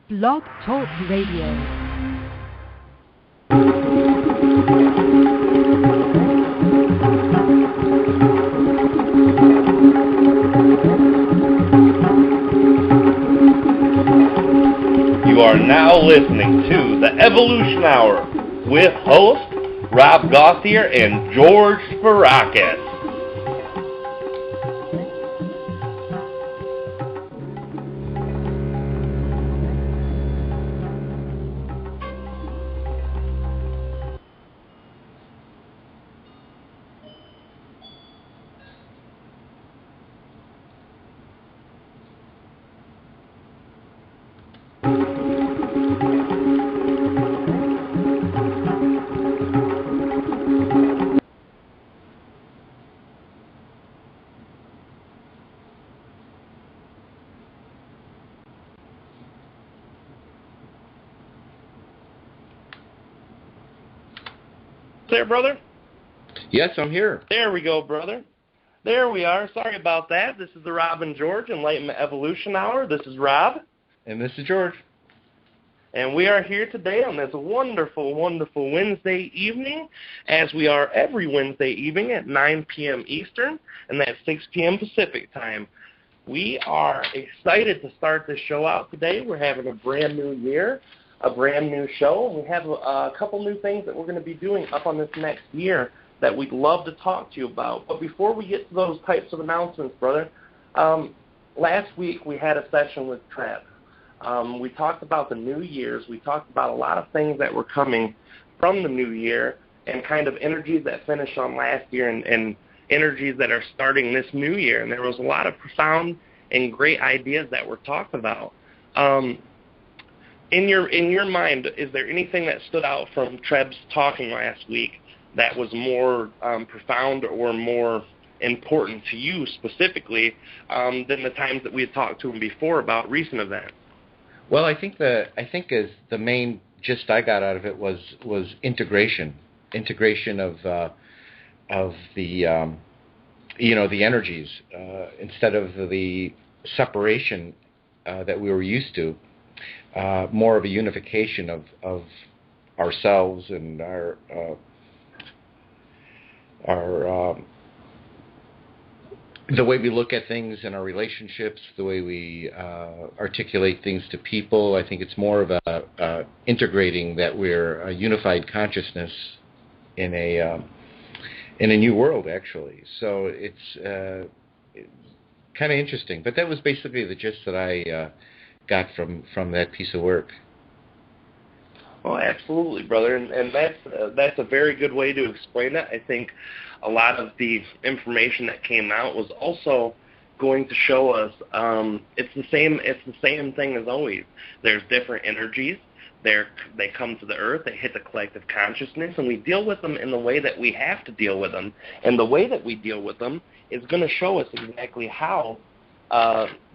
Blog Talk Radio. You are now listening to the Evolution Hour with hosts Rob Gauthier and George Spirakis. There, brother? Yes, I'm here. There we go, brother. There we are. Sorry about that. This is the Rob and George Enlightenment Evolution Hour. This is Rob. And this is George. And we are here today on this wonderful, wonderful Wednesday evening, as we are every Wednesday evening at 9 p.m. Eastern, and that's 6 p.m. Pacific time. We are excited to start this show out today. We're having a brand new year, a brand new show. We have a couple new things that we're going to be doing up on this next year that we'd love to talk to you about. But before we get to those types of announcements, brother, last week we had a session with Treb. We talked about the New Year's. We talked about a lot of things that were coming from the new year and kind of energies that finished on last year and energies that are starting this new year. And there was a lot of profound and great ideas that were talked about. In your mind, is there anything that stood out from Treb's talking last week that was more profound or more important to you specifically than the times that we had talked to him before about recent events? Well, I think as the main gist I got out of it was integration of the the energies instead of the separation that we were used to. More of a unification of ourselves and our the way we look at things in our relationships, the way we articulate things to people. I think it's more of a integrating that we're a unified consciousness in a new world, actually. So it's kind of interesting. But that was basically the gist that I got from that piece of work. Well, absolutely, brother, and that's a very good way to explain it. I think a lot of the information that came out was also going to show us it's the same thing as always. There's different energies. They come to the earth, they hit the collective consciousness, and we deal with them in the way that we have to deal with them. And the way that we deal with them is going to show us exactly how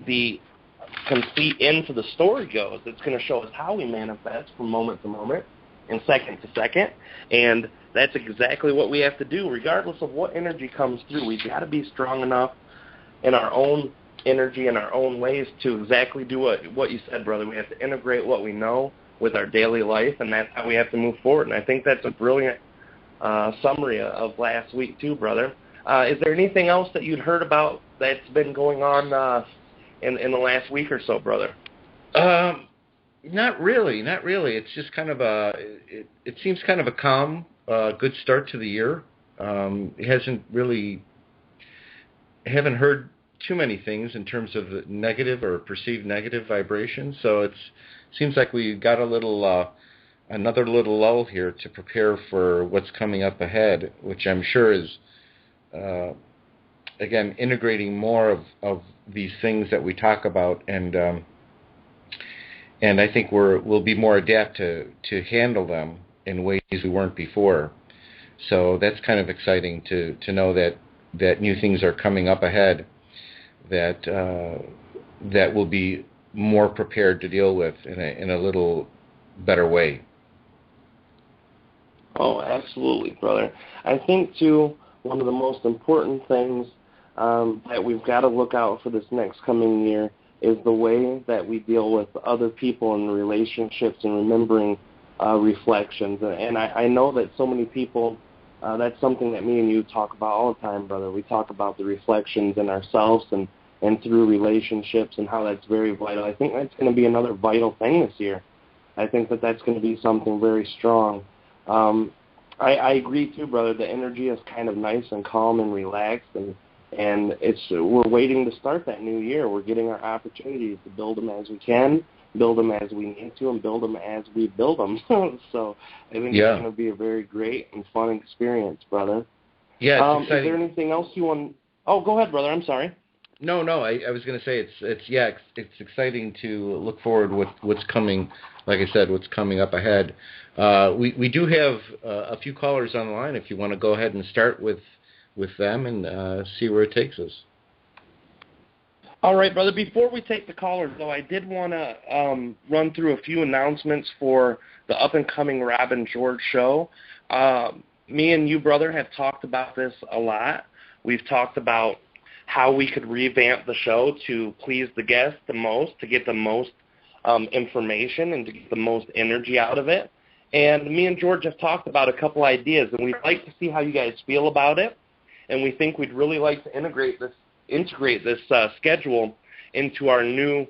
the complete end to the story goes. It's going to show us how we manifest from moment to moment and second to second, and that's exactly what we have to do regardless of what energy comes through. We've got to be strong enough in our own energy and our own ways to exactly do what you said, brother. We have to integrate what we know with our daily life, and that's how we have to move forward. And I think that's a brilliant summary of last week too, brother. Is there anything else that you'd heard about that's been going on in the last week or so, brother? Not really. It's just kind of it seems kind of a calm, good start to the year. I haven't heard too many things in terms of negative or perceived negative vibrations. So it seems like we got another little lull here to prepare for what's coming up ahead, which I'm sure is, again, integrating more of these things that we talk about, and I think we'll be more adept to handle them in ways we weren't before. So that's kind of exciting to know that new things are coming up ahead that will be more prepared to deal with in a little better way. Oh, absolutely, brother. I think too, one of the most important things that we've got to look out for this next coming year is the way that we deal with other people and relationships and remembering reflections. And I know that so many people, that's something that me and you talk about all the time, brother. We talk about the reflections in ourselves and through relationships and how that's very vital. I think that's going to be another vital thing this year. I think that that's going to be something very strong. I agree too, brother. The energy is kind of nice and calm and relaxed, and we're waiting to start that new year. We're getting our opportunities to build them as we can, build them as we need to, and build them as we build them. So I think it's going to be a very great and fun experience, brother. Yeah, it's exciting. Is there anything else you want? Oh, go ahead, brother. I'm sorry. No. I was going to say it's exciting to look forward with what's coming. Like I said, what's coming up ahead. We do have a few callers on the line. If you want to go ahead and start with them and see where it takes us. All right, brother. Before we take the callers, though, I did want to run through a few announcements for the up-and-coming Rob and George show. Me and you, brother, have talked about this a lot. We've talked about how we could revamp the show to please the guests the most, to get the most information and to get the most energy out of it. And me and George have talked about a couple ideas, and we'd like to see how you guys feel about it. And we think we'd really like to integrate this schedule into our new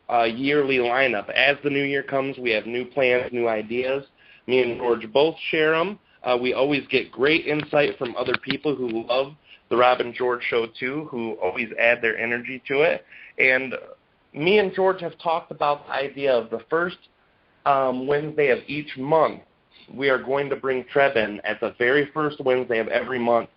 yearly lineup. As the new year comes, we have new plans, new ideas. Me and George both share them. We always get great insight from other people who love the Rob and George show too, who always add their energy to it. And me and George have talked about the idea of the first Wednesday of each month. We are going to bring Treb in at the very first Wednesday of every month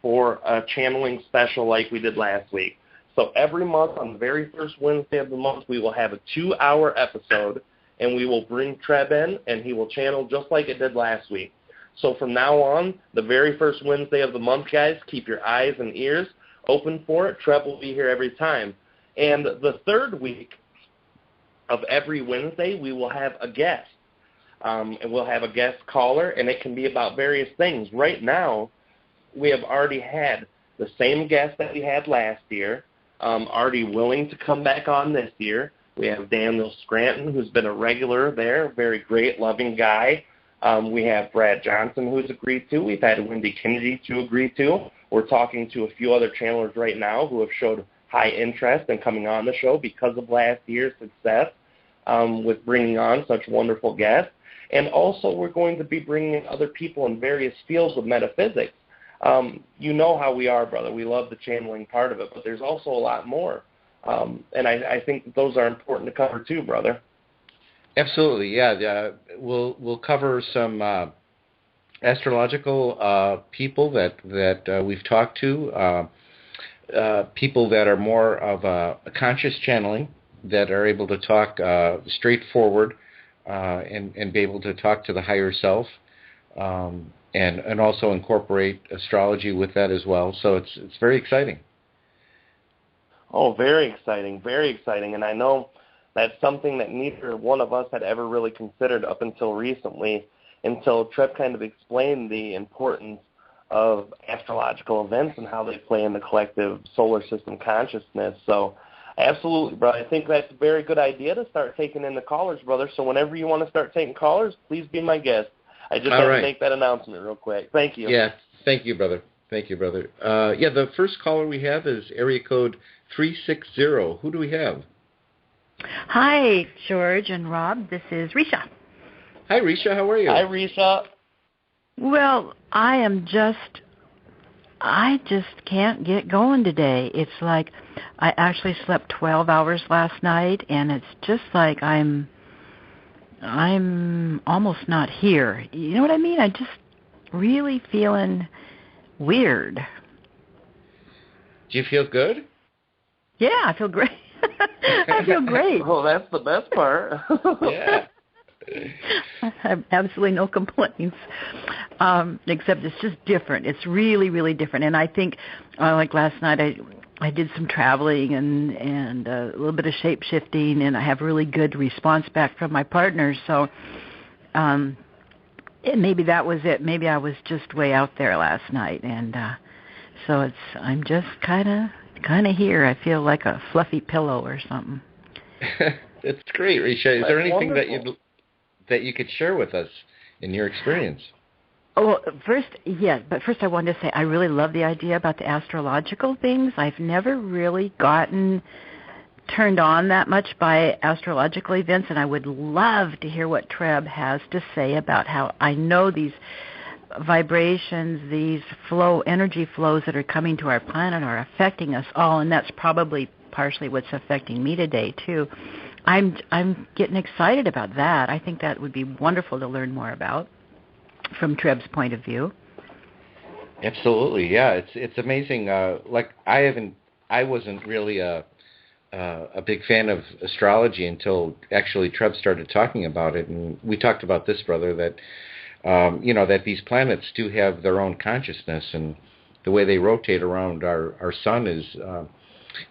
for a channeling special like we did last week. So every month on the very first Wednesday of the month, we will have a 2-hour episode, and we will bring Treb in, and he will channel just like it did last week. So from now on, the very first Wednesday of the month, guys, keep your eyes and ears open for it. Treb will be here every time. And the third week of every Wednesday, we will have a guest. And we'll have a guest caller, and it can be about various things. Right now, we have already had the same guest that we had last year, already willing to come back on this year. We have Daniel Scranton, who's been a regular there, very great, loving guy. We have Brad Johnson, who's agreed to. We've had Wendy Kennedy to agree to. We're talking to a few other channelers right now who have showed high interest in coming on the show because of last year's success with bringing on such wonderful guests. And also we're going to be bringing in other people in various fields of metaphysics. You know how we are, brother. We love the channeling part of it, but there's also a lot more. And I think those are important to cover too, brother. Absolutely, yeah. We'll cover some astrological people that we've talked to, people that are more of a conscious channeling, that are able to talk straightforward and be able to talk to the higher self, and also incorporate astrology with that as well. So it's very exciting. Oh, very exciting, very exciting. And I know that's something that neither one of us had ever really considered up until recently, until Treb kind of explained the importance of astrological events and how they play in the collective solar system consciousness. So absolutely, brother. I think that's a very good idea to start taking in the callers, brother. So whenever you want to start taking callers, please be my guest. I just had to make that announcement real quick. Thank you. Yeah, thank you, brother. Thank you, brother. The first caller we have is area code 360. Who do we have? Hi, George and Rob. This is Risha. Hi, Risha. How are you? Hi, Risha. Well, I just can't get going today. It's like I actually slept 12 hours last night, and it's just like I'm almost not here. You know what I mean? I'm just really feeling weird. Do you feel good? Yeah, I feel great. I feel great. Well, that's the best part. Yeah. I have absolutely no complaints, except it's just different. It's really, really different. And I think, like last night, I did some traveling and a little bit of shape-shifting, and I have really good response back from my partners. So maybe that was it. Maybe I was just way out there last night. And so I'm just kind of here. I feel like a fluffy pillow or something. It's great, Risha. Is there anything wonderful. that you could share with us in your experience? Oh, first I wanted to say I really love the idea about the astrological things. I've never really gotten turned on that much by astrological events, and I would love to hear what Treb has to say about how I know these vibrations, these energy flows that are coming to our planet are affecting us all, and that's probably partially what's affecting me today too. I'm getting excited about that. I think that would be wonderful to learn more about from Treb's point of view. Absolutely, yeah. It's amazing. Like I wasn't really a big fan of astrology until actually Treb started talking about it, and we talked about this, brother, that that these planets do have their own consciousness, and the way they rotate around our sun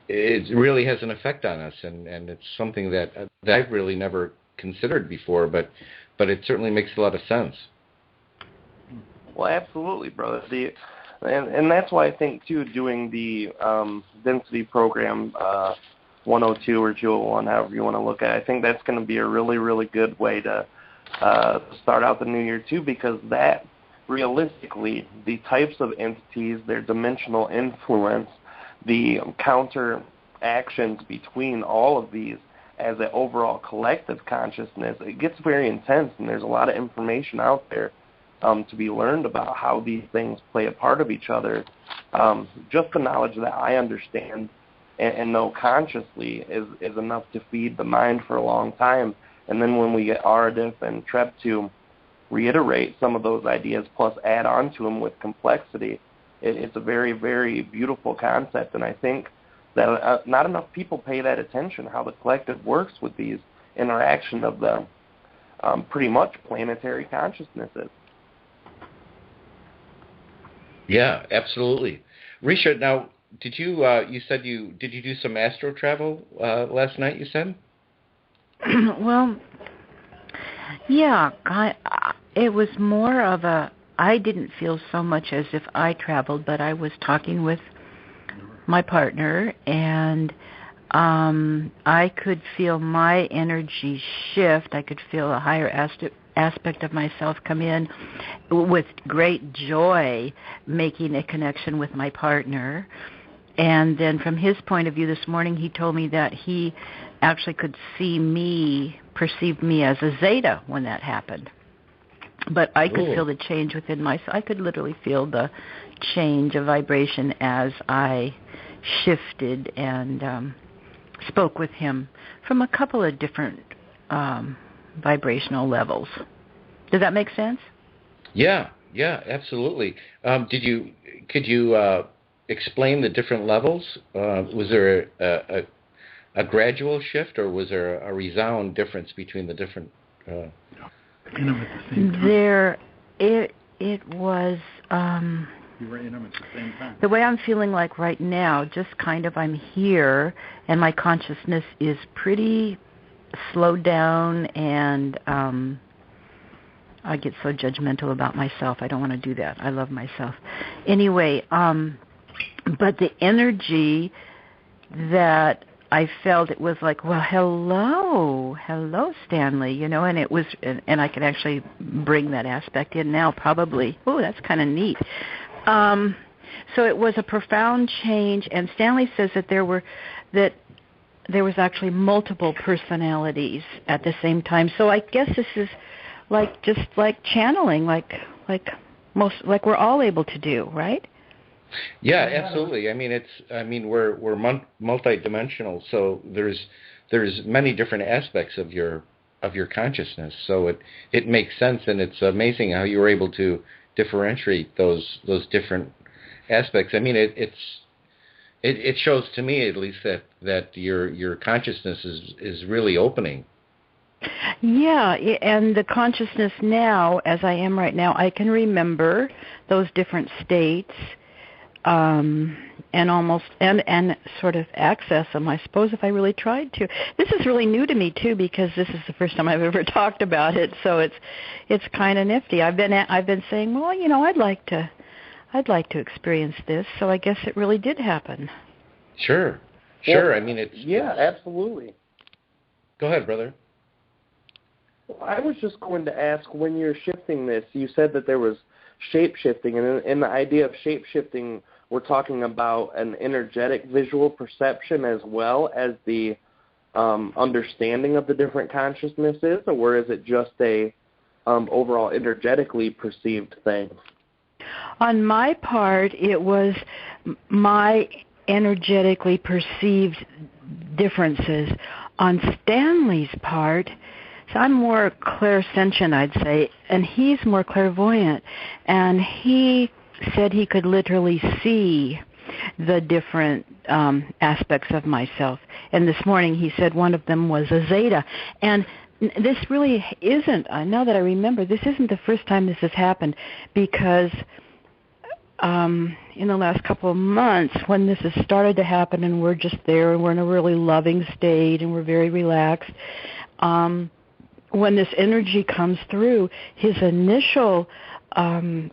it really has an effect on us, and it's something that I've really never considered before, but it certainly makes a lot of sense. Well, absolutely, brother. And that's why I think, too, doing the density program 102 or 201, however you want to look at it, I think that's going to be a really, really good way to start out the new year, too, because that, realistically, the types of entities, their dimensional influence, the counter actions between all of these as an overall collective consciousness, it gets very intense, and there's a lot of information out there to be learned about how these things play a part of each other. Just the knowledge that I understand and know consciously is enough to feed the mind for a long time. And then when we get Aradif and Treb to reiterate some of those ideas plus add on to them with complexity, it's a very, very beautiful concept. And I think that not enough people pay that attention, how the collective works with these interaction of the pretty much planetary consciousnesses. Yeah, absolutely. Risha, now, did you said did you do some astro travel last night, you said? Well, yeah, it was more of I didn't feel so much as if I traveled, but I was talking with my partner, and I could feel my energy shift. I could feel a higher aspect of myself come in with great joy, making a connection with my partner. And then from his point of view this morning, he told me that he actually could perceive me as a zeta when that happened. But I could feel the change within myself. I could literally feel the change of vibration as I shifted and spoke with him from a couple of different vibrational levels. Does that make sense? Yeah, absolutely. Could you explain the different levels? Was there a gradual shift, or was there a resound difference between the different? It was. You were in them at the same time. The way I'm feeling like right now, just kind of I'm here, and my consciousness is pretty slowed down, and I get so judgmental about myself. I don't want to do that. I love myself. Anyway, but the energy that I felt, it was like, well, hello, Stanley, and it was, and I could actually bring that aspect in now, probably. Oh, that's kind of neat. So it was a profound change, and Stanley says that there was actually multiple personalities at the same time. So I guess this is just like channeling, like we're all able to do, right? Yeah, absolutely. We're multidimensional, so there's many different aspects of your consciousness. So it makes sense, and it's amazing how you were able to differentiate those different aspects. I mean, it shows to me, at least, that your consciousness is really opening. Yeah, and the consciousness now, as I am right now, I can remember those different states. And sort of access them, I suppose, if I really tried to. This is really new to me too, because this is the first time I've ever talked about it. So it's kind of nifty. I've been saying, well, I'd like to experience this. So I guess it really did happen. Sure. Well, I mean, it's absolutely. Go ahead, brother. Well, I was just going to ask, when you're shifting this, you said that there was shape-shifting, and in the idea of shape-shifting, we're talking about an energetic visual perception as well as the understanding of the different consciousnesses, or is it just a overall energetically perceived thing? On my part, it was my energetically perceived differences. On Stanley's part, so I'm more clairsentient, I'd say, and he's more clairvoyant. And he said he could literally see the different aspects of myself. And this morning he said one of them was a zeta. And this really isn't, now that I remember, this isn't the first time this has happened, because in the last couple of months, when this has started to happen and we're just there and we're in a really loving state and we're very relaxed, when this energy comes through, his initial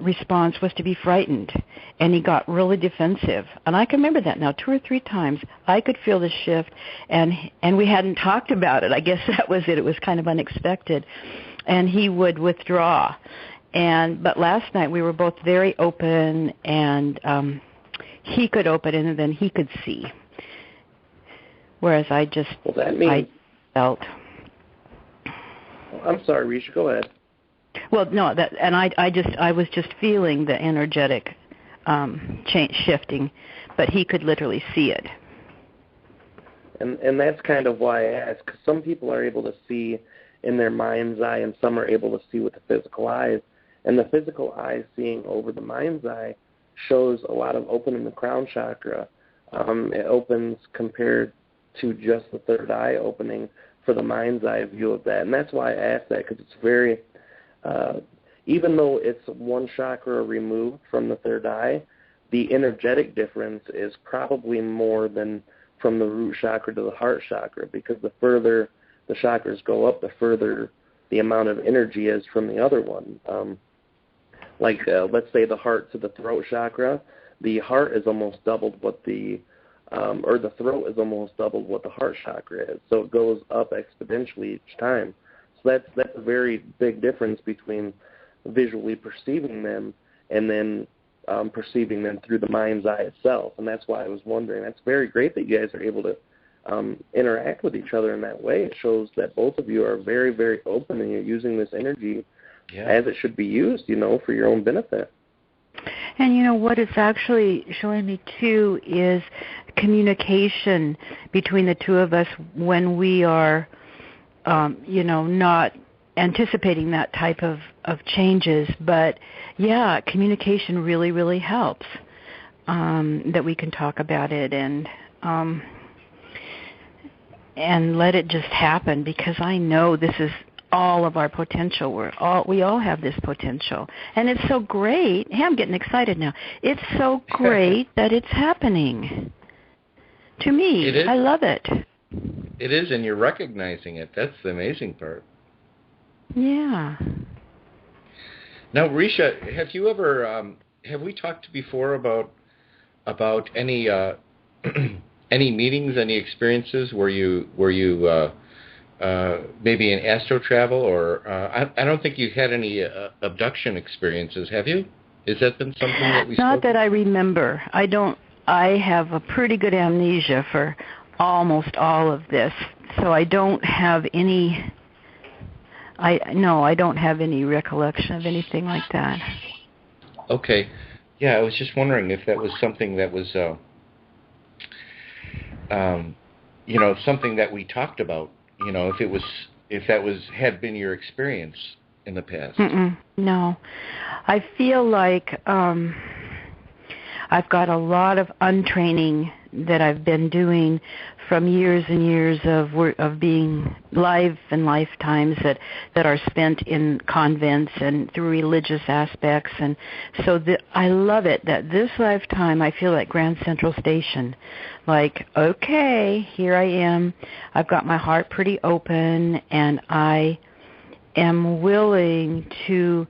response was to be frightened, and he got really defensive. And I can remember that now 2 or 3 times. I could feel the shift, and we hadn't talked about it. I guess that was it. It was kind of unexpected. And he would withdraw. But last night we were both very open, and he could open and then he could see. Whereas I just, I felt... I'm sorry, Risha, go ahead. Well, no, I was just feeling the energetic shifting, but he could literally see it. And that's kind of why I ask, because some people are able to see in their mind's eye, and some are able to see with the physical eyes. And the physical eye seeing over the mind's eye shows a lot of opening the crown chakra. It opens compared to just the third eye opening for the mind's eye view of that. And that's why I asked that, because it's very, even though it's one chakra removed from the third eye, the energetic difference is probably more than from the root chakra to the heart chakra, because the further the chakras go up, the further the amount of energy is from the other one. Let's say the heart to the throat chakra, the heart is almost doubled what the throat is almost doubled what the heart chakra is. So it goes up exponentially each time. So that's a very big difference between visually perceiving them and then perceiving them through the mind's eye itself. And that's why I was wondering. That's very great that you guys are able to interact with each other in that way. It shows that both of you are very, very open, and you're using this energy as it should be used, for your own benefit. And what it's actually showing me too is communication between the two of us when we are, not anticipating that type of changes. But yeah, communication really, really helps, that we can talk about it and let it just happen, because I know this is all of our potential. We all have this potential, and it's so great. Hey, I'm getting excited now. It's so great that it's happening to me. It is. I love it. It is, and you're recognizing it. That's the amazing part. Yeah. Now, Risha, have you ever have we talked before about any any meetings, any experiences where you maybe in astro travel, or I don't think you had any abduction experiences, have you? Has that been something that we Not that I remember. I have a pretty good amnesia for almost all of this, so I don't have any. I don't have any recollection of anything like that. Okay, yeah, I was just wondering if that was something that was, something that we talked about. If that had been your experience in the past. No, I feel like I've got a lot of untraining that I've been doing from years and years of being live and lifetimes that are spent in convents and through religious aspects. And so I love it that this lifetime I feel like Grand Central Station. Like, okay, here I am. I've got my heart pretty open, and I am willing to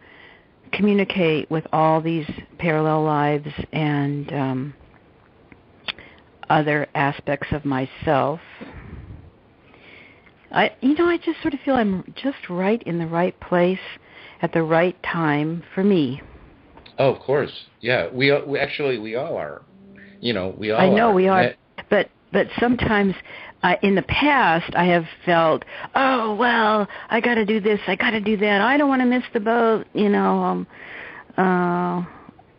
communicate with all these parallel lives and other aspects of myself. I just sort of feel I'm just right in the right place at the right time for me. Oh, of course. Yeah, we actually we all are. We all are. I know we are, but sometimes in the past I have felt, oh well, I got to do this, I got to do that. I don't want to miss the boat.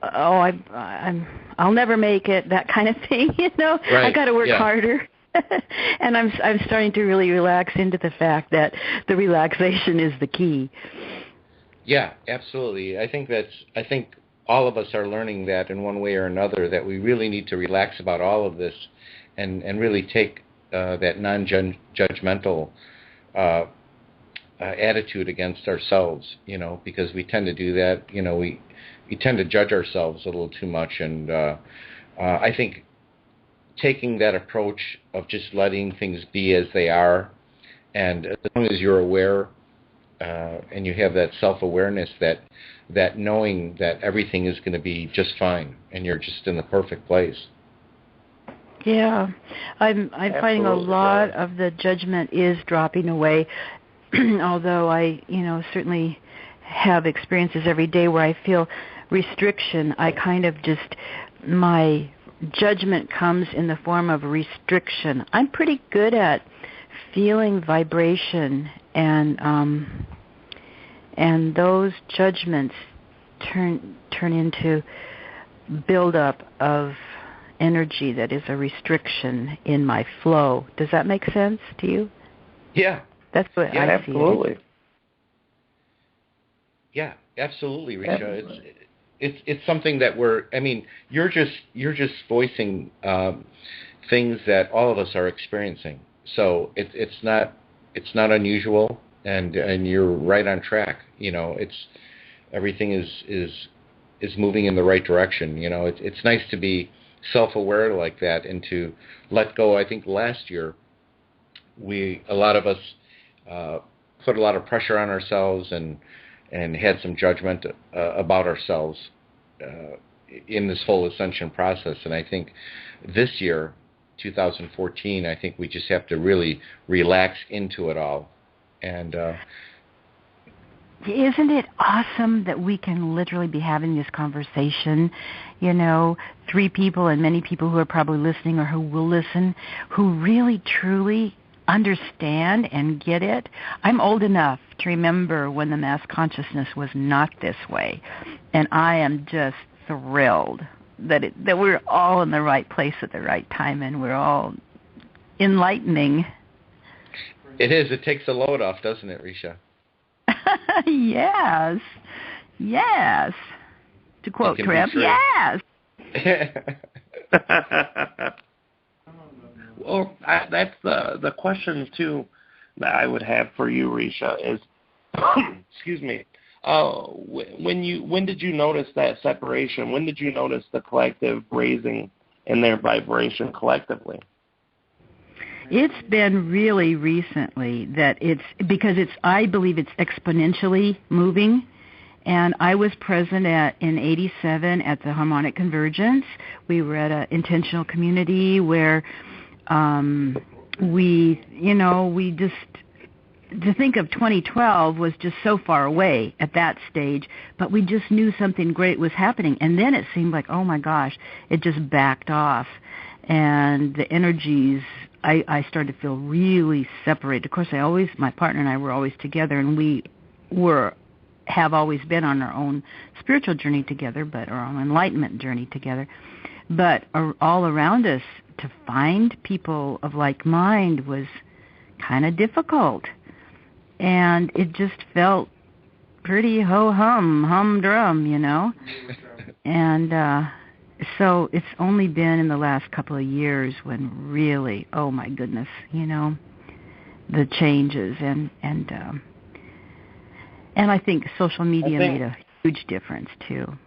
I'll never make it. That kind of thing. Right. I got to work harder. And I'm starting to really relax into the fact that the relaxation is the key. Yeah, absolutely. I think all of us are learning that in one way or another, that we really need to relax about all of this and really take that non-judgmental attitude against ourselves, because we tend to do that. We tend to judge ourselves a little too much. And I think taking that approach of just letting things be as they are, and as long as you're aware and you have that self-awareness, that knowing that everything is going to be just fine and you're just in the perfect place. Yeah, I'm finding a lot of the judgment is dropping away, although I certainly have experiences every day where I feel restriction. I kind of just, my judgment comes in the form of restriction. I'm pretty good at feeling vibration, and those judgments turn into buildup of energy that is a restriction in my flow. Does that make sense to you? Yeah. That's what I see. Absolutely. Yeah, absolutely, Risha. It's something that you're just voicing things that all of us are experiencing. So it's not unusual, and you're right on track. Everything is moving in the right direction. It's nice to be self-aware like that and to let go. I think last year a lot of us put a lot of pressure on ourselves and had some judgment about ourselves in this whole ascension process. And I think this year, 2014, I think we just have to really relax into it all. And isn't it awesome that we can literally be having this conversation? 3 people and many people who are probably listening or who will listen, who really, truly understand and get it. I'm old enough to remember when the mass consciousness was not this way, and I am just thrilled that we're all in the right place at the right time, and we're all enlightening. It is. It takes the load off, doesn't it, Risha? Yes. To quote Treb, yes. Well, that's the question too that I would have for you, Risha, is, excuse me, when did you notice that separation? When did you notice the collective raising in their vibration collectively? It's been really recently that I believe it's exponentially moving. And I was present in 87 at the Harmonic Convergence. We were at an intentional community where we just, to think of 2012 was just so far away at that stage, but we just knew something great was happening. And then it seemed like, oh my gosh, it just backed off. And the energies, I started to feel really separated. Of course, my partner and I were always together, and we have always been on our own spiritual journey together, but our own enlightenment journey together. But all around us, to find people of like mind was kind of difficult. And it just felt pretty humdrum, And so it's only been in the last couple of years when really, oh my goodness, the changes and I think social media made a huge difference too.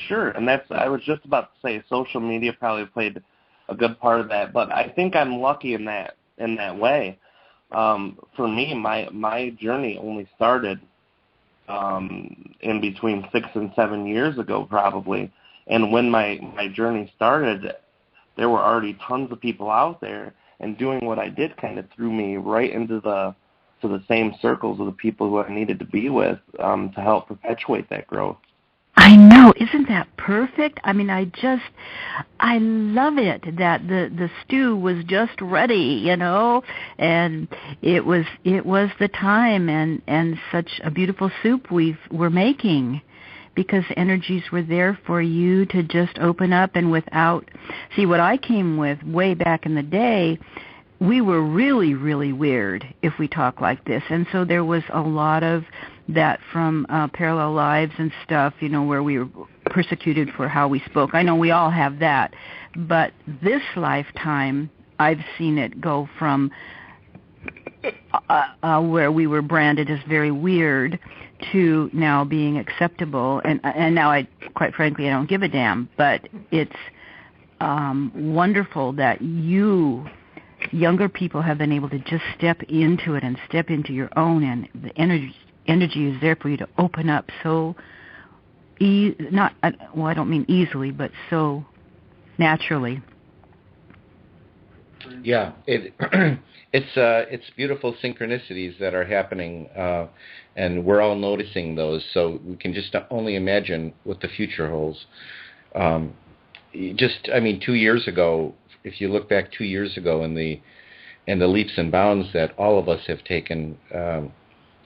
Sure, and I was just about to say social media probably played a good part of that, but I think I'm lucky in that way. For me, my journey only started in between 6 and 7 years ago probably, and when my journey started, there were already tons of people out there and doing what I did kind of threw me right into the same circles of the people who I needed to be with to help perpetuate that growth. I know. Isn't that perfect? I mean, I love it that the stew was just ready, and it was the time and such a beautiful soup we're making, because energies were there for you to just open up. And see, what I came with way back in the day, we were really, really weird if we talk like this. And so there was a lot of that from parallel lives and stuff, where we were persecuted for how we spoke. I know we all have that. But this lifetime, I've seen it go from where we were branded as very weird to now being acceptable. And now, quite frankly, I don't give a damn. But it's wonderful that younger people have been able to just step into it and step into your own, and the energy is there for you to open up so I don't mean easily, but so naturally. Yeah, it's beautiful synchronicities that are happening, and we're all noticing those. So we can just only imagine what the future holds. 2 years ago, if you look back 2 years ago, and the leaps and bounds that all of us have taken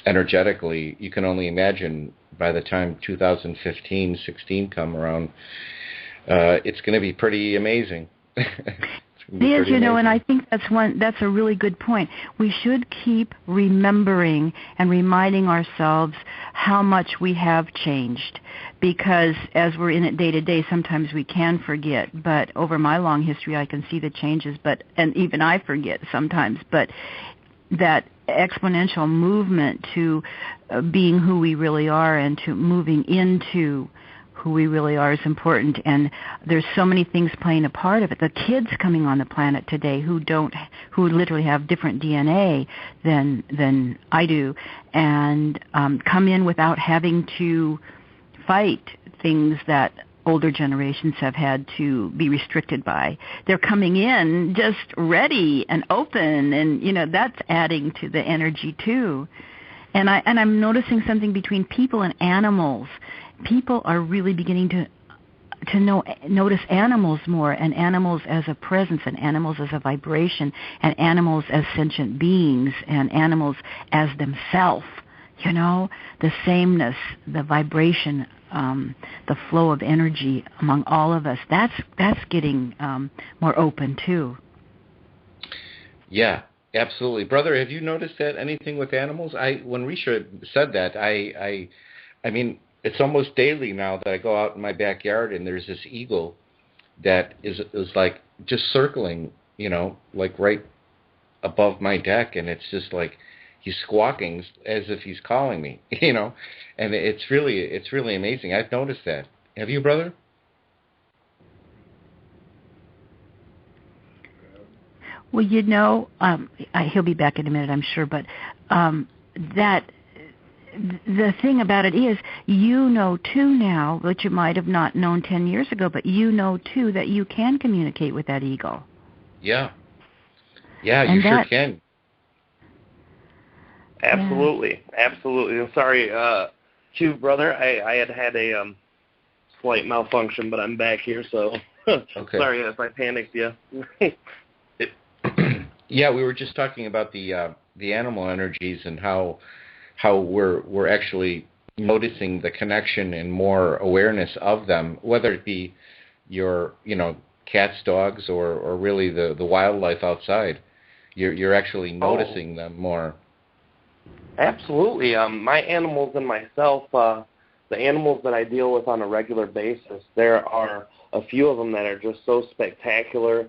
energetically, you can only imagine by the time 2015, 16 come around, it's going to be pretty amazing. It is, and I think that's a really good point. We should keep remembering and reminding ourselves how much we have changed, because as we're in it day to day, sometimes we can forget. But over my long history, I can see the changes, and even I forget sometimes. But that exponential movement to being who we really are and to moving into who we really are is important, and there's so many things playing a part of it. The kids coming on the planet today who literally have different DNA than I do, and come in without having to fight things that older generations have had to be restricted by. They're coming in just ready and open, and that's adding to the energy too. And I'm noticing something between people and animals. People are really beginning to notice animals more, and animals as a presence, and animals as a vibration, and animals as sentient beings, and animals as themselves. The sameness, the vibration, the flow of energy among all of us. That's getting more open too. Yeah, absolutely, brother. Have you noticed that anything with animals? When Risha said that, I mean, it's almost daily now that I go out in my backyard and there's this eagle that is like just circling, like right above my deck, and it's just like he's squawking as if he's calling me, and it's really amazing. I've noticed that. Have you, brother? Well, he'll be back in a minute, I'm sure, but that. The thing about it is, too now, which you might have not known 10 years ago, but too that you can communicate with that eagle. Yeah. Yeah, and you sure can. Absolutely. Yeah. Absolutely. I'm sorry, too, brother. I had a slight malfunction, but I'm back here, so okay. Sorry if I panicked you. Yeah, we were just talking about the animal energies and how we're actually noticing the connection and more awareness of them, whether it be your cats, dogs, or really the wildlife outside. You're actually noticing them more. Absolutely. My animals and myself, the animals that I deal with on a regular basis, there are a few of them that are just so spectacular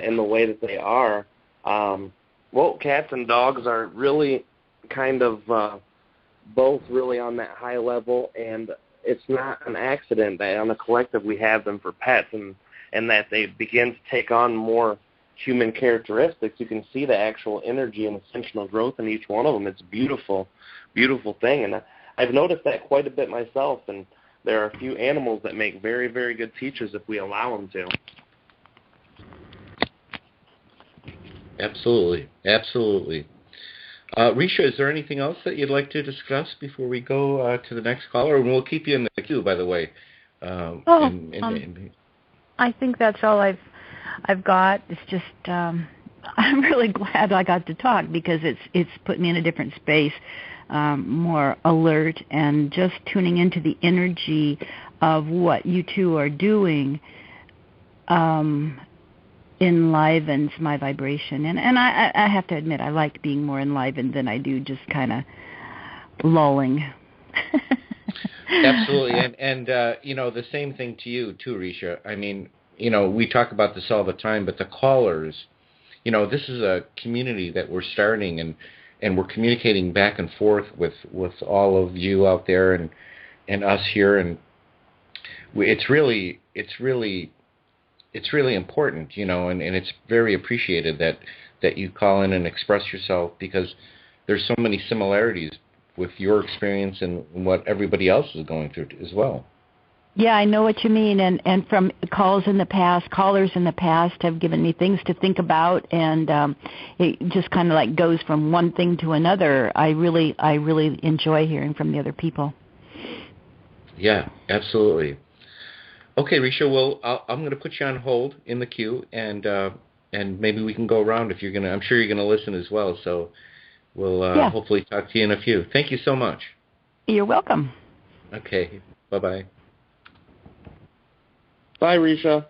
in the way that they are. Cats and dogs are really kind of both really on that high level, and it's not an accident that on the collective we have them for pets, and that they begin to take on more human characteristics. You can see the actual energy and ascensional growth in each one of them. It's a beautiful, beautiful thing, and I've noticed that quite a bit myself, and there are a few animals that make very, very good teachers if we allow them to. Absolutely. Risha, is there anything else that you'd like to discuss before we go to the next caller? And we'll keep you in the queue, by the way. I think that's all I've got. It's just I'm really glad I got to talk because it's put me in a different space, more alert, and just tuning into the energy of what you two are doing enlivens my vibration. And I have to admit, I like being more enlivened than I do just kind of lulling. Absolutely. And the same thing to you, too, Risha. I mean, we talk about this all the time, but the callers, this is a community that we're starting, and we're communicating back and forth with all of you out there and us here. And it's really important, and it's very appreciated that you call in and express yourself, because there's so many similarities with your experience and what everybody else is going through as well. Yeah, I know what you mean, and from callers in the past have given me things to think about, and it just kind of like goes from one thing to another. I really enjoy hearing from the other people. Yeah, absolutely. Okay, Risha, well, I'm going to put you on hold in the queue, and maybe we can go around if you're going to. I'm sure you're going to listen as well, so we'll hopefully talk to you in a few. Thank you so much. You're welcome. Okay, bye-bye. Bye, Risha.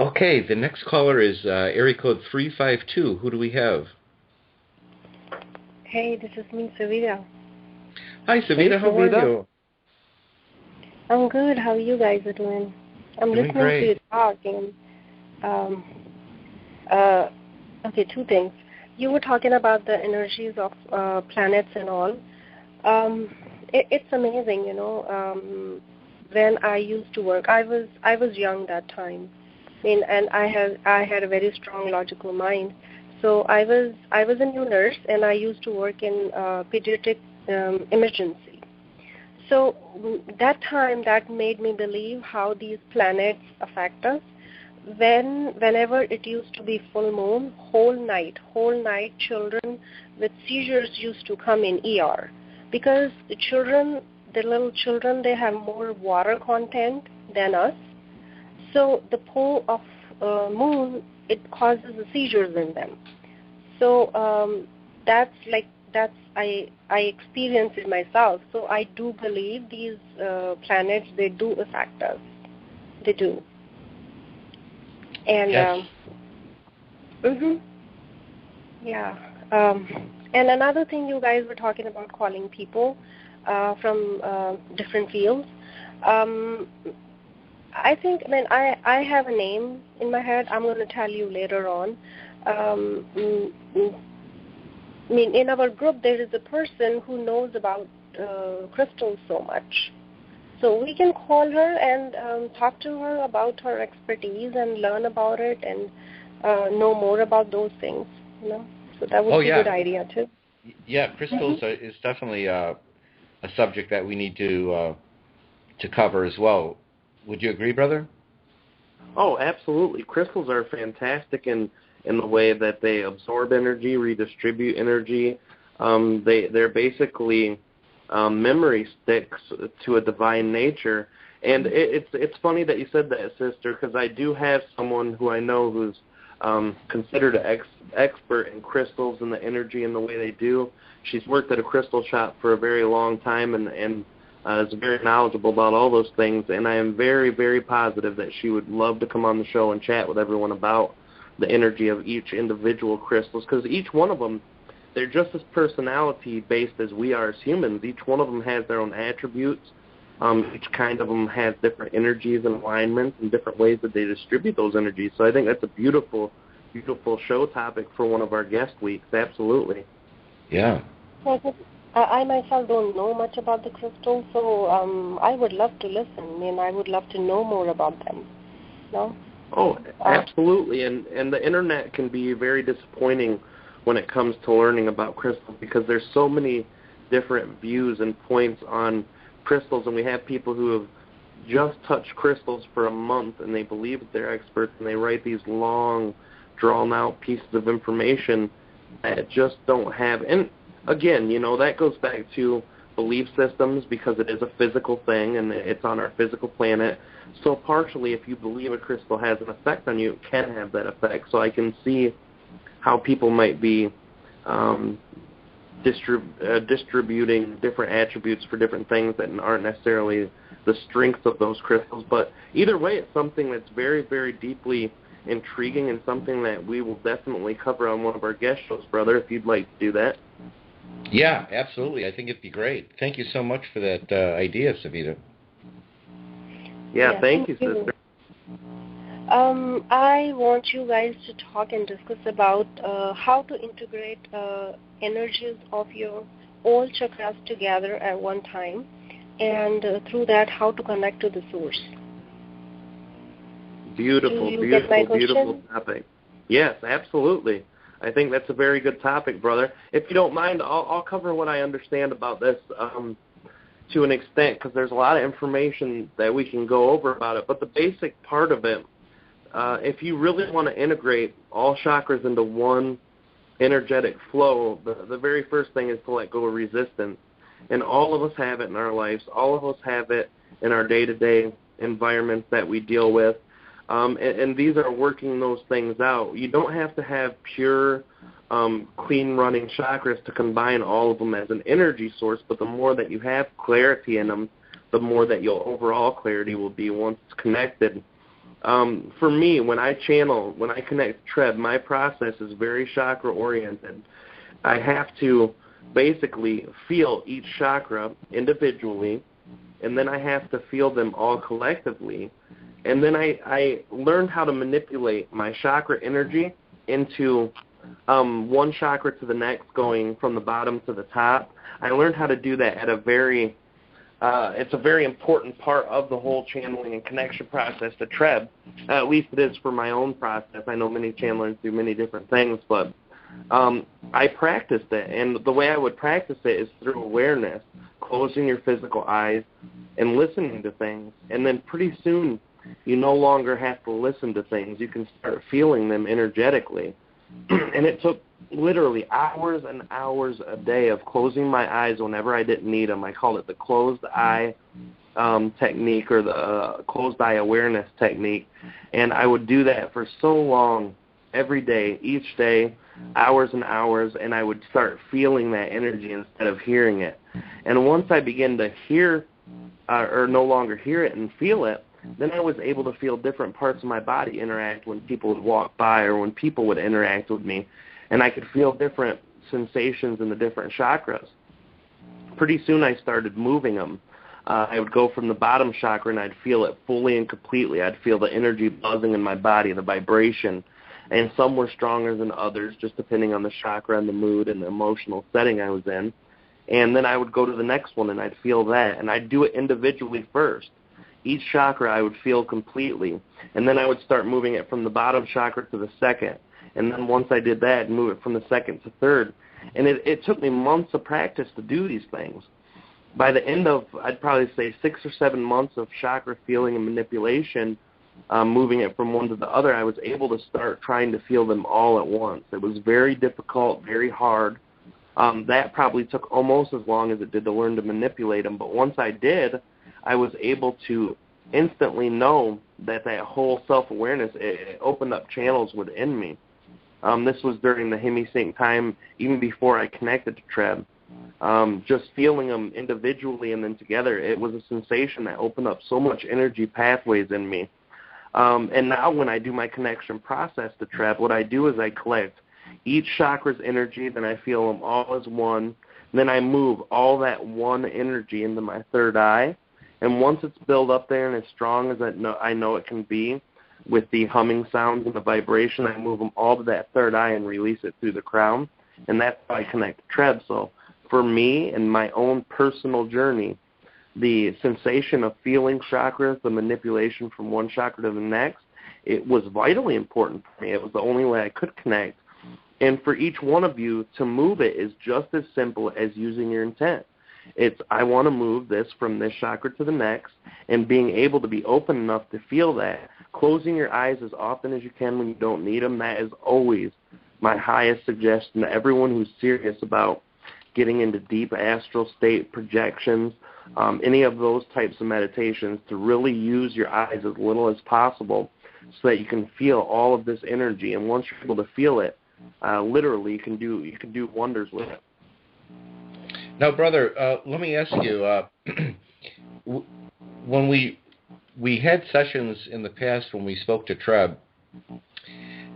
Okay, the next caller is area code 352. Who do we have? Hey, this is me, Savita. Hi, Savita. How are you? I'm good. How are you guys doing? I'm Doing listening great. to you talk, and okay, two things. You were talking about the energies of planets and all. It's amazing, when I used to work, I was young that time, and I had a very strong logical mind. So I was a new nurse, and I used to work in pediatric emergency. So that time, that made me believe how these planets affect us. Whenever it used to be full moon, whole night, children with seizures used to come in ER, because the little children, they have more water content than us. So the pull of moon, it causes the seizures in them. So I experienced it myself. So I do believe these planets, they do affect us. They do. And yes. Yeah. And another thing, you guys were talking about calling people from different fields. I think, I have a name in my head. I'm going to tell you later on. In our group, there is a person who knows about crystals so much. So we can call her and talk to her about her expertise and learn about it and know more about those things. So that would be a good idea too. Yeah, crystals is definitely a subject that we need to cover as well. Would you agree, brother? Oh, absolutely. Crystals are fantastic in the way that they absorb energy, redistribute energy. They're basically memory sticks to a divine nature. And it's funny that you said that, sister, because I do have someone who I know who's considered an expert in crystals and the energy and the way they do. She's worked at a crystal shop for a very long time and is very knowledgeable about all those things. And I am very, very positive that she would love to come on the show and chat with everyone about the energy of each individual crystals, because each one of them, they're just as personality-based as we are as humans. Each one of them has their own attributes. Each kind of them has different energies and alignments and different ways that they distribute those energies. So I think that's a beautiful, beautiful show topic for one of our guest weeks. Absolutely. Yeah. I myself don't know much about the crystals, so I would love to listen. I would love to know more about them. No? Oh, absolutely. And the Internet can be very disappointing when it comes to learning about crystals, because there's so many different views and points on crystals, and we have people who have just touched crystals for a month and they believe that they're experts, and they write these long drawn out pieces of information that just don't have. And again, that goes back to belief systems, because it is a physical thing and it's on our physical planet. So partially, if you believe a crystal has an effect on you, it can have that effect. So I can see how people might be distributing different attributes for different things that aren't necessarily the strengths of those crystals. But either way, it's something that's very, very deeply intriguing and something that we will definitely cover on one of our guest shows, brother, if you'd like to do that. Yeah, absolutely. I think it'd be great. Thank you so much for that idea, Savita. Yeah, thank you, sister. I want you guys to talk and discuss about how to integrate energies of your all chakras together at one time, and through that, how to connect to the source. Beautiful topic. Yes, absolutely. I think that's a very good topic, brother. If you don't mind, I'll cover what I understand about this to an extent, because there's a lot of information that we can go over about it. But the basic part of it, if you really want to integrate all chakras into one energetic flow, the very first thing is to let go of resistance. And all of us have it in our lives. All of us have it in our day-to-day environments that we deal with. And these are working those things out. You don't have to have pure, clean-running chakras to combine all of them as an energy source, but the more that you have clarity in them, the more that your overall clarity will be once it's connected. For me, when I connect Treb, my process is very chakra-oriented. I have to basically feel each chakra individually, and then I have to feel them all collectively. And then I learned how to manipulate my chakra energy into one chakra to the next, going from the bottom to the top. I learned how to do that at it's a very important part of the whole channeling and connection process to Treb. At least it is for my own process. I know many channelers do many different things, but I practiced it. And the way I would practice it is through awareness, closing your physical eyes and listening to things. And then pretty soon, you no longer have to listen to things. You can start feeling them energetically. And it took literally hours and hours a day of closing my eyes whenever I didn't need them. I call it the closed eye technique, or the closed eye awareness technique. And I would do that for so long, every day, each day, hours and hours, and I would start feeling that energy instead of hearing it. And once I began to hear or no longer hear it and feel it, then I was able to feel different parts of my body interact when people would walk by or when people would interact with me. And I could feel different sensations in the different chakras. Pretty soon I started moving them. I would go from the bottom chakra and I'd feel it fully and completely. I'd feel the energy buzzing in my body, the vibration. And some were stronger than others, just depending on the chakra and the mood and the emotional setting I was in. And then I would go to the next one and I'd feel that. And I'd do it individually first. Each chakra I would feel completely. And then I would start moving it from the bottom chakra to the second. And then once I did that, move it from the second to third. And it took me months of practice to do these things. By the end of, I'd probably say 6 or 7 months of chakra feeling and manipulation, moving it from one to the other, I was able to start trying to feel them all at once. It was very difficult, very hard. That probably took almost as long as it did to learn to manipulate them. But once I did, I was able to instantly know that whole self-awareness, it opened up channels within me. This was during the Hemisync time, even before I connected to Treb. Just feeling them individually and then together, it was a sensation that opened up so much energy pathways in me. And now when I do my connection process to Treb, what I do is I collect each chakra's energy, then I feel them all as one. Then I move all that one energy into my third eye. And once it's built up there and as strong as I know it can be, with the humming sounds and the vibration, I move them all to that third eye and release it through the crown. And that's how I connect to Treb. So for me and my own personal journey, the sensation of feeling chakras, the manipulation from one chakra to the next, it was vitally important for me. It was the only way I could connect. And for each one of you, to move it is just as simple as using your intent. It's, I want to move this from this chakra to the next, and being able to be open enough to feel that. Closing your eyes as often as you can when you don't need them, that is always my highest suggestion to everyone who's serious about getting into deep astral state projections, any of those types of meditations, to really use your eyes as little as possible so that you can feel all of this energy. And once you're able to feel it, literally, you can do wonders with it. Now, brother, let me ask you, when we had sessions in the past when we spoke to Treb,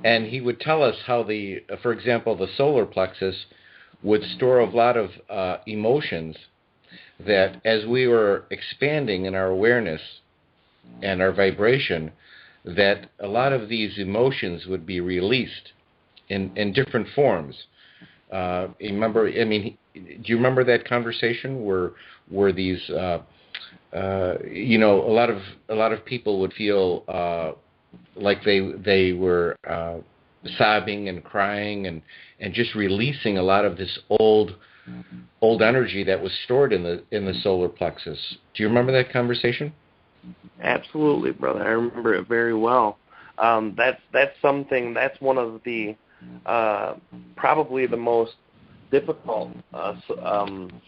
and he would tell us how for example, the solar plexus would store a lot of emotions that as we were expanding in our awareness and our vibration, that a lot of these emotions would be released in different forms. Do you remember that conversation where these, a lot of people would feel like they were sobbing and crying and just releasing a lot of this old energy that was stored in the solar plexus. Do you remember that conversation? Absolutely, brother. I remember it very well. That's one of the probably the most difficult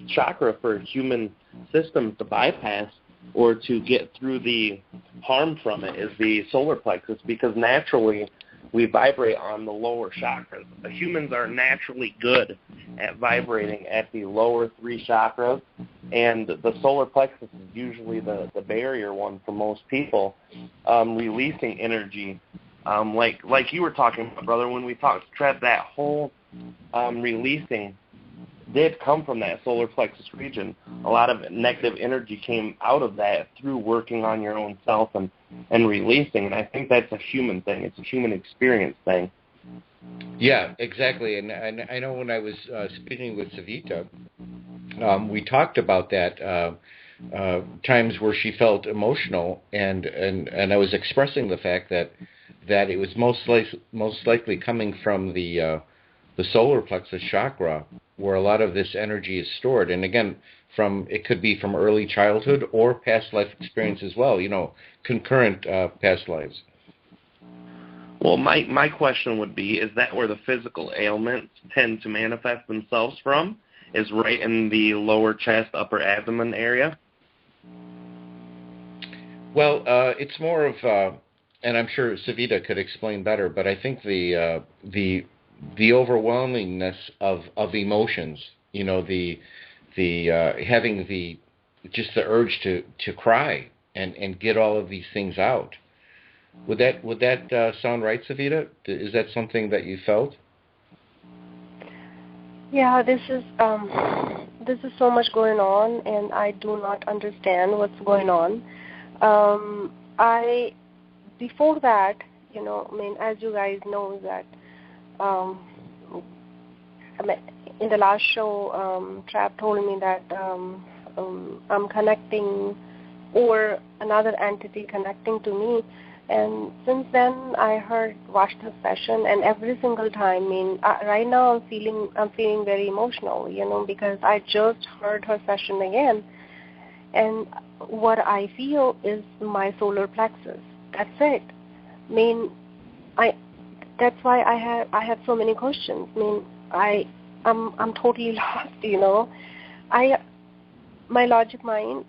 chakra for human systems to bypass or to get through the harm from it is the solar plexus, because naturally we vibrate on the lower chakras. The humans are naturally good at vibrating at the lower three chakras, and the solar plexus is usually the barrier one for most people, releasing energy. Like you were talking about, brother, when we talked, Treb, that whole releasing did come from that solar plexus region. A lot of negative energy came out of that through working on your own self and releasing, and I think that's a human thing. It's a human experience thing. Yeah, exactly. And I know when I was speaking with Savita, we talked about that, times where she felt emotional, and I was expressing the fact that it was most likely coming from the solar plexus chakra, where a lot of this energy is stored. And again, it could be from early childhood or past life experience as well, concurrent past lives. Well, my question would be, is that where the physical ailments tend to manifest themselves from, is right in the lower chest, upper abdomen area? Well, it's more of, and I'm sure Savita could explain better, but I think the overwhelmingness of emotions, the having just the urge to cry and get all of these things out. Would that sound right, Savita? Is that something that you felt? Yeah, this is so much going on, and I do not understand what's going on. Before that, as you guys know that, in the last show, Treb told me that I'm connecting, or another entity connecting to me. And since then, I watched the session, and every single time, right now I'm feeling very emotional, because I just heard her session again, and what I feel is my solar plexus. That's it. That's why I have so many questions. I'm totally lost, My logic mind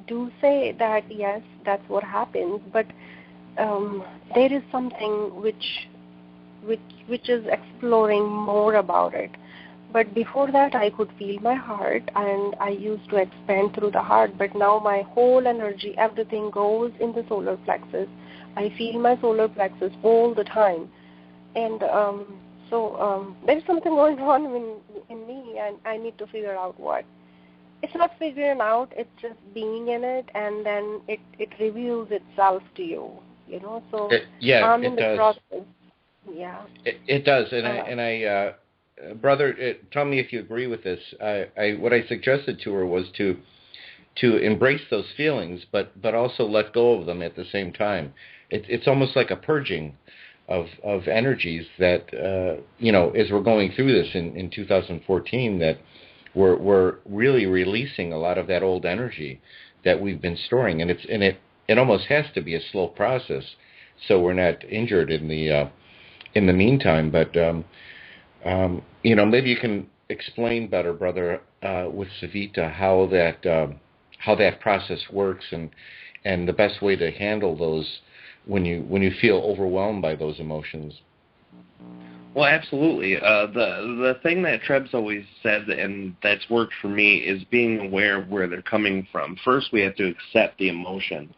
do say that yes, that's what happens, but there is something which is exploring more about it. But before that, I could feel my heart, and I used to expand through the heart. But now my whole energy, everything goes in the solar plexus. I feel my solar plexus all the time, and so there's something going on in me, and I need to figure out what. It's not figuring out; it's just being in it, and then it reveals itself to you. So I'm in the process. Yeah. It does, and I brother, tell me if you agree with this. What I suggested to her was to embrace those feelings, but also let go of them at the same time. It's almost like a purging of energies that as we're going through this in 2014, that we're really releasing a lot of that old energy that we've been storing, and it almost has to be a slow process, so we're not injured in the meantime. But maybe you can explain better, brother, with Savita, how that process works, and the best way to handle those when you feel overwhelmed by those emotions. Well, absolutely. The thing that Treb's always said, and that's worked for me, is being aware of where they're coming from. First, we have to accept the emotion.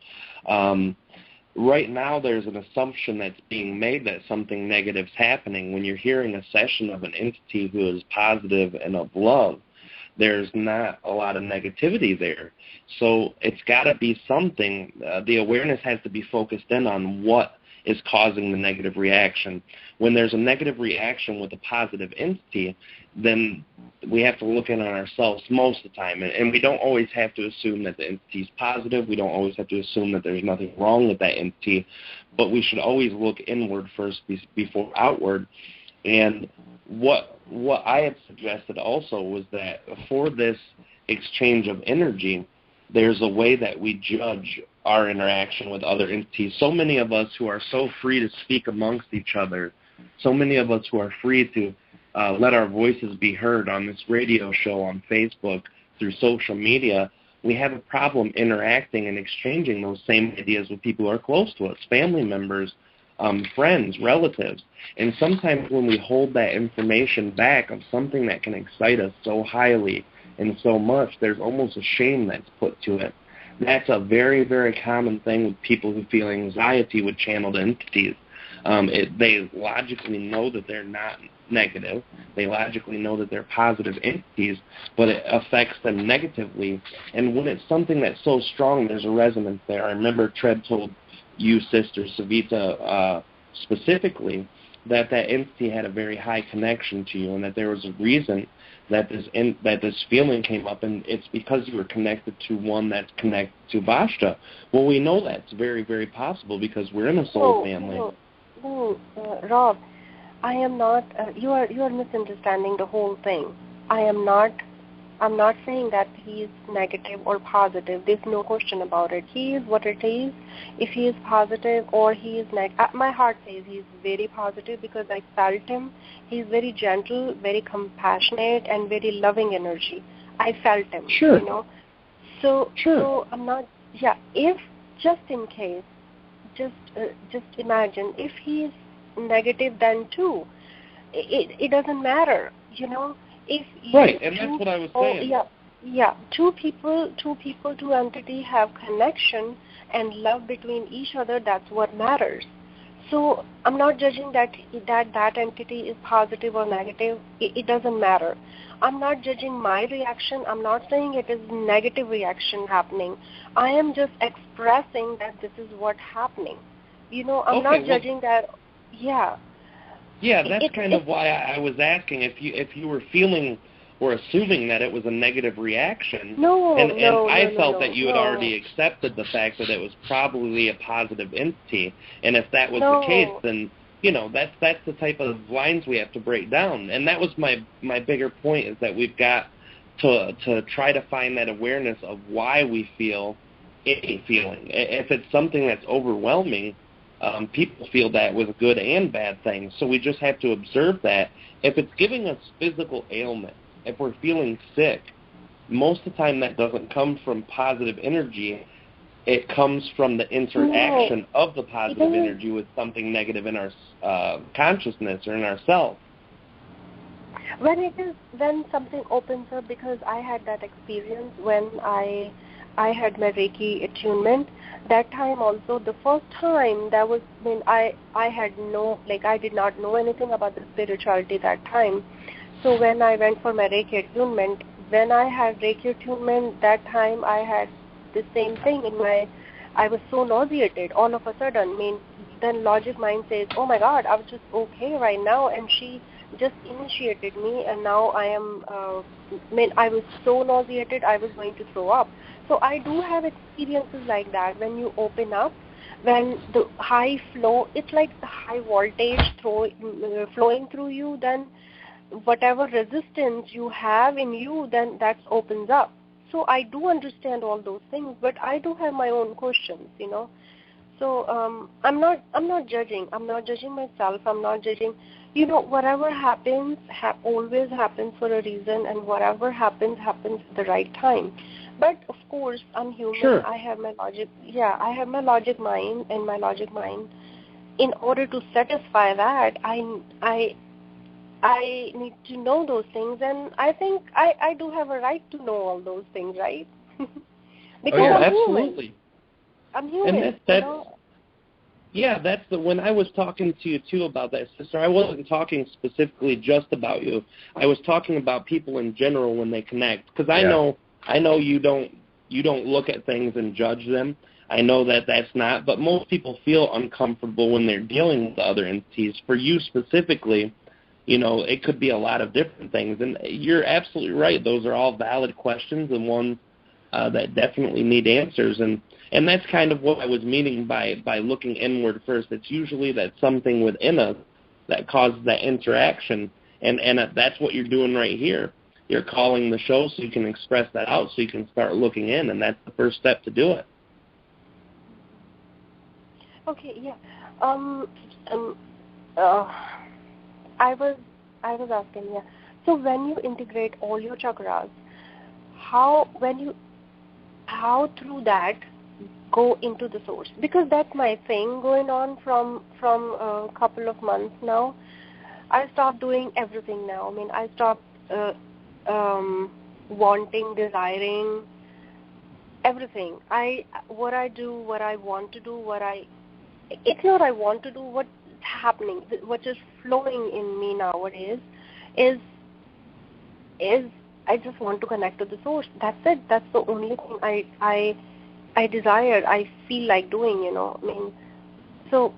Right now, there's an assumption that's being made that something negative's happening. When you're hearing a session of an entity who is positive and of love, there's not a lot of negativity there. So it's got to be something. The awareness has to be focused in on what is causing the negative reaction. When there's a negative reaction with a positive entity, then we have to look in on ourselves most of the time. And we don't always have to assume that the entity is positive. We don't always have to assume that there's nothing wrong with that entity. But we should always look inward first before outward. And what I had suggested also was that for this exchange of energy, there's a way that we judge our interaction with other entities. So many of us who are so free to speak amongst each other, so many of us who are free to let our voices be heard on this radio show, on Facebook, through social media, we have a problem interacting and exchanging those same ideas with people who are close to us, family members, friends, relatives. And sometimes when we hold that information back of something that can excite us so highly and so much, there's almost a shame that's put to it. That's a very, very common thing with people who feel anxiety with channeled entities. They logically know that they're not negative. They logically know that they're positive entities, but it affects them negatively. And when it's something that's so strong, there's a resonance there. I remember Treb told you, Sister Savita, specifically, that entity had a very high connection to you, and that there was a reason that this feeling came up, and it's because you were connected to one that's connected to Vashta. Well, we know that's very, very possible because we're in a soul family. Rob, I am not. You are misunderstanding the whole thing. I'm not saying that he is negative or positive. There's no question about it. He is what it is. If he is positive or he is negative, my heart says he is very positive because I felt him. He is very gentle, very compassionate, and very loving energy. I felt him. Sure. So sure. So I'm not. Yeah. If just in case, just imagine if he is negative, then too, it doesn't matter. If right, and that's what I was saying. Two people, two entities have connection and love between each other. That's what matters. So I'm not judging that entity is positive or negative. It doesn't matter. I'm not judging my reaction. I'm not saying it is negative reaction happening. I am just expressing that this is what's happening. I'm not judging that. Yeah. Yeah, that's kind of why I was asking if you were feeling or assuming that it was a negative reaction. I felt that you had already accepted the fact that it was probably a positive entity. And if that was the case, then that's the type of lines we have to break down. And that was my bigger point, is that we've got to try to find that awareness of why we feel any feeling. If it's something that's overwhelming, people feel that with good and bad things. So we just have to observe that. If it's giving us physical ailment, if we're feeling sick, most of the time that doesn't come from positive energy. It comes from the interaction of the positive energy with something negative in our consciousness or in ourself. When something opens up, because I had that experience when I had my Reiki attunement. That time also, the first time, that was when I did not know anything about the spirituality that time. So when I went for my Reiki attunement, when I had Reiki attunement, that time I had the same thing I was so nauseated all of a sudden. Then logic mind says, oh my God, I was just okay right now, and she just initiated me, and now I am, I was so nauseated, I was going to throw up. So I do have experiences like that when you open up, when the high flow, it's like the high voltage flowing through you, then whatever resistance you have in you, then that opens up. So I do understand all those things, but I do have my own questions, So I'm not judging. I'm not judging myself. I'm not judging. Whatever happens always happens for a reason, and whatever happens at the right time. But of course, I'm human. Sure. I have my logic. Yeah, I have my logic mind, and my logic mind. In order to satisfy that, I need to know those things, and I think I do have a right to know all those things, right? Because I'm absolutely. human. I'm human. And that's when I was talking to you too about that, sister. I wasn't talking specifically just about you. I was talking about people in general when they connect, because I know you don't look at things and judge them. I know that that's not, but most people feel uncomfortable when they're dealing with other entities. For you specifically, it could be a lot of different things, and you're absolutely right. Those are all valid questions and ones that definitely need answers, and that's kind of what I was meaning by looking inward first. It's usually that something within us that causes that interaction, and that's what you're doing right here. You're calling the show so you can express that out, so you can start looking in, and that's the first step to do it. Okay, yeah. I was asking, yeah. So when you integrate all your chakras, how through that go into the source? Because that's my thing going on from a couple of months now. I stopped doing everything now. I mean, I stopped wanting, desiring everything. What I do, what I want to do, it's not I want to do, what's happening, what is flowing in me nowadays is I just want to connect to the source. That's it. That's the only thing I desire, I feel like doing, I mean, so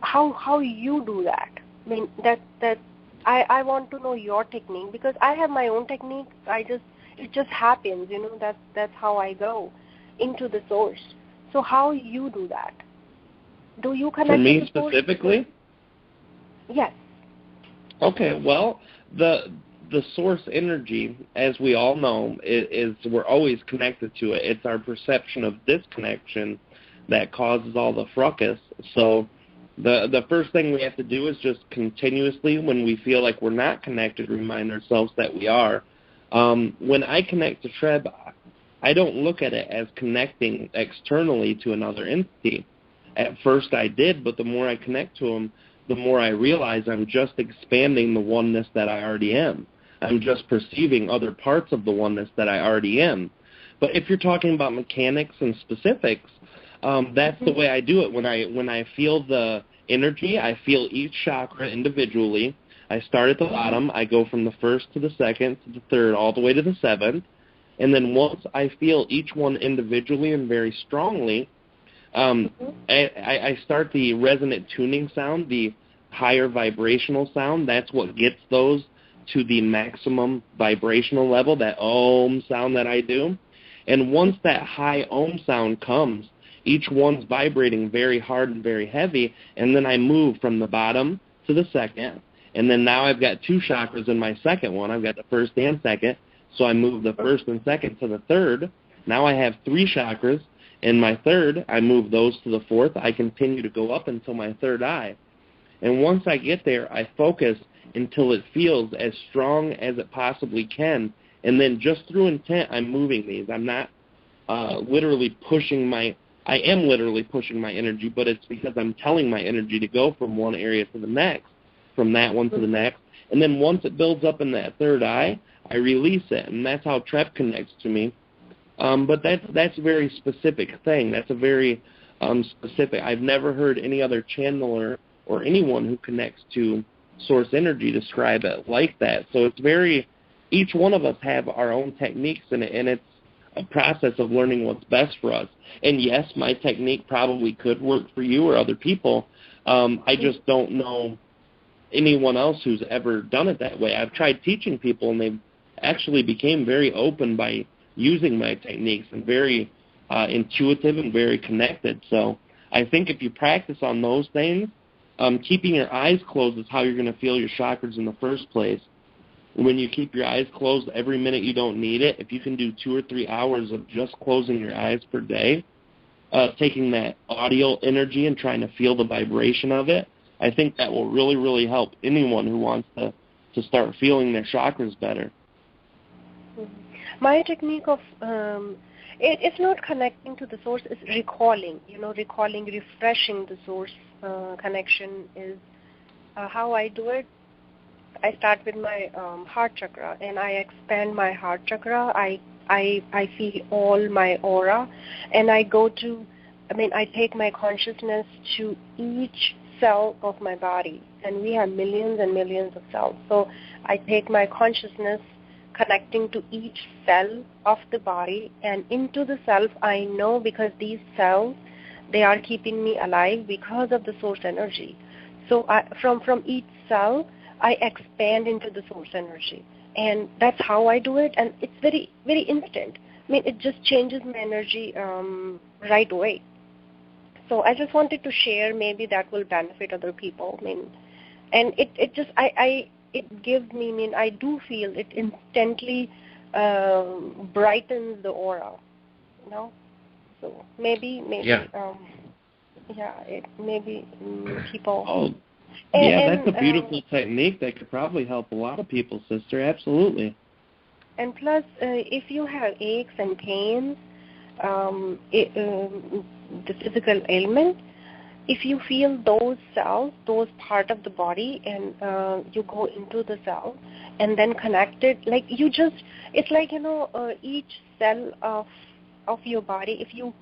how you do that? I mean, that I want to know your technique, because I have my own technique. It just happens, that's how I go into the source. So how you do that? Do you connect for me to the source? Specifically? Yes. Okay, well, the source energy, as we all know, is we're always connected to it. It's our perception of disconnection that causes all the fracas. So the first thing we have to do is just continuously, when we feel like we're not connected, remind ourselves that we are. When I connect to Treb, I don't look at it as connecting externally to another entity. At first I did, but the more I connect to him, the more I realize I'm just expanding the oneness that I already am. I'm just perceiving other parts of the oneness that I already am. But if you're talking about mechanics and specifics, that's the way I do it. When I feel the energy, I feel each chakra individually. I start at the bottom. I go from the first to the second to the third, all the way to the seventh. And then once I feel each one individually and very strongly, I start the resonant tuning sound, the higher vibrational sound. That's what gets those to the maximum vibrational level, that Om sound that I do. And once that high Om sound comes, each one's vibrating very hard and very heavy, and then I move from the bottom to the second. And then now I've got two chakras in my second one. I've got the first and second, so I move the first and second to the third. Now I have three chakras. In my third, I move those to the fourth. I continue to go up until my third eye. And once I get there, I focus until it feels as strong as it possibly can. And then just through intent, I'm moving these. I'm not literally pushing my energy, but it's because I'm telling my energy to go from one area to the next, from that one to the next. And then once it builds up in that third eye, I release it. And that's how Treb connects to me. But that's a very specific thing. That's a very specific. I've never heard any other channeler or anyone who connects to source energy describe it like that. So it's very, each one of us have our own techniques in it, and it's a process of learning what's best for us. And yes, my technique probably could work for you or other people. I just don't know anyone else who's ever done it that way. I've tried teaching people, and they've actually became very open by using my techniques and very intuitive and very connected. So I think if you practice on those things, keeping your eyes closed is how you're going to feel your chakras in the first place. When you keep your eyes closed every minute you don't need it, if you can do 2 or 3 hours of just closing your eyes per day, taking that audio energy and trying to feel the vibration of it, I think that will really, really help anyone who wants to start feeling their chakras better. My technique of it's not connecting to the source, it's recalling, refreshing the source connection is how I do it. I start with my heart chakra, and I expand my heart chakra. I feel all my aura, and I take my consciousness to each cell of my body, and we have millions and millions of cells. So I take my consciousness connecting to each cell of the body, and into the self I know, because these cells, they are keeping me alive because of the source energy. So from each cell, I expand into the source energy. And that's how I do it, and it's very, very instant. It just changes my energy right away. So I just wanted to share, maybe that will benefit other people. And it gives me, I do feel it instantly brightens the aura, So maybe, people. Oh, yeah, that's a beautiful technique that could probably help a lot of people, sister. Absolutely. And plus, if you have aches and pains, the physical ailment, if you feel those cells, those part of the body, and you go into the cell and then connect it, it's like, each cell of your body, if you,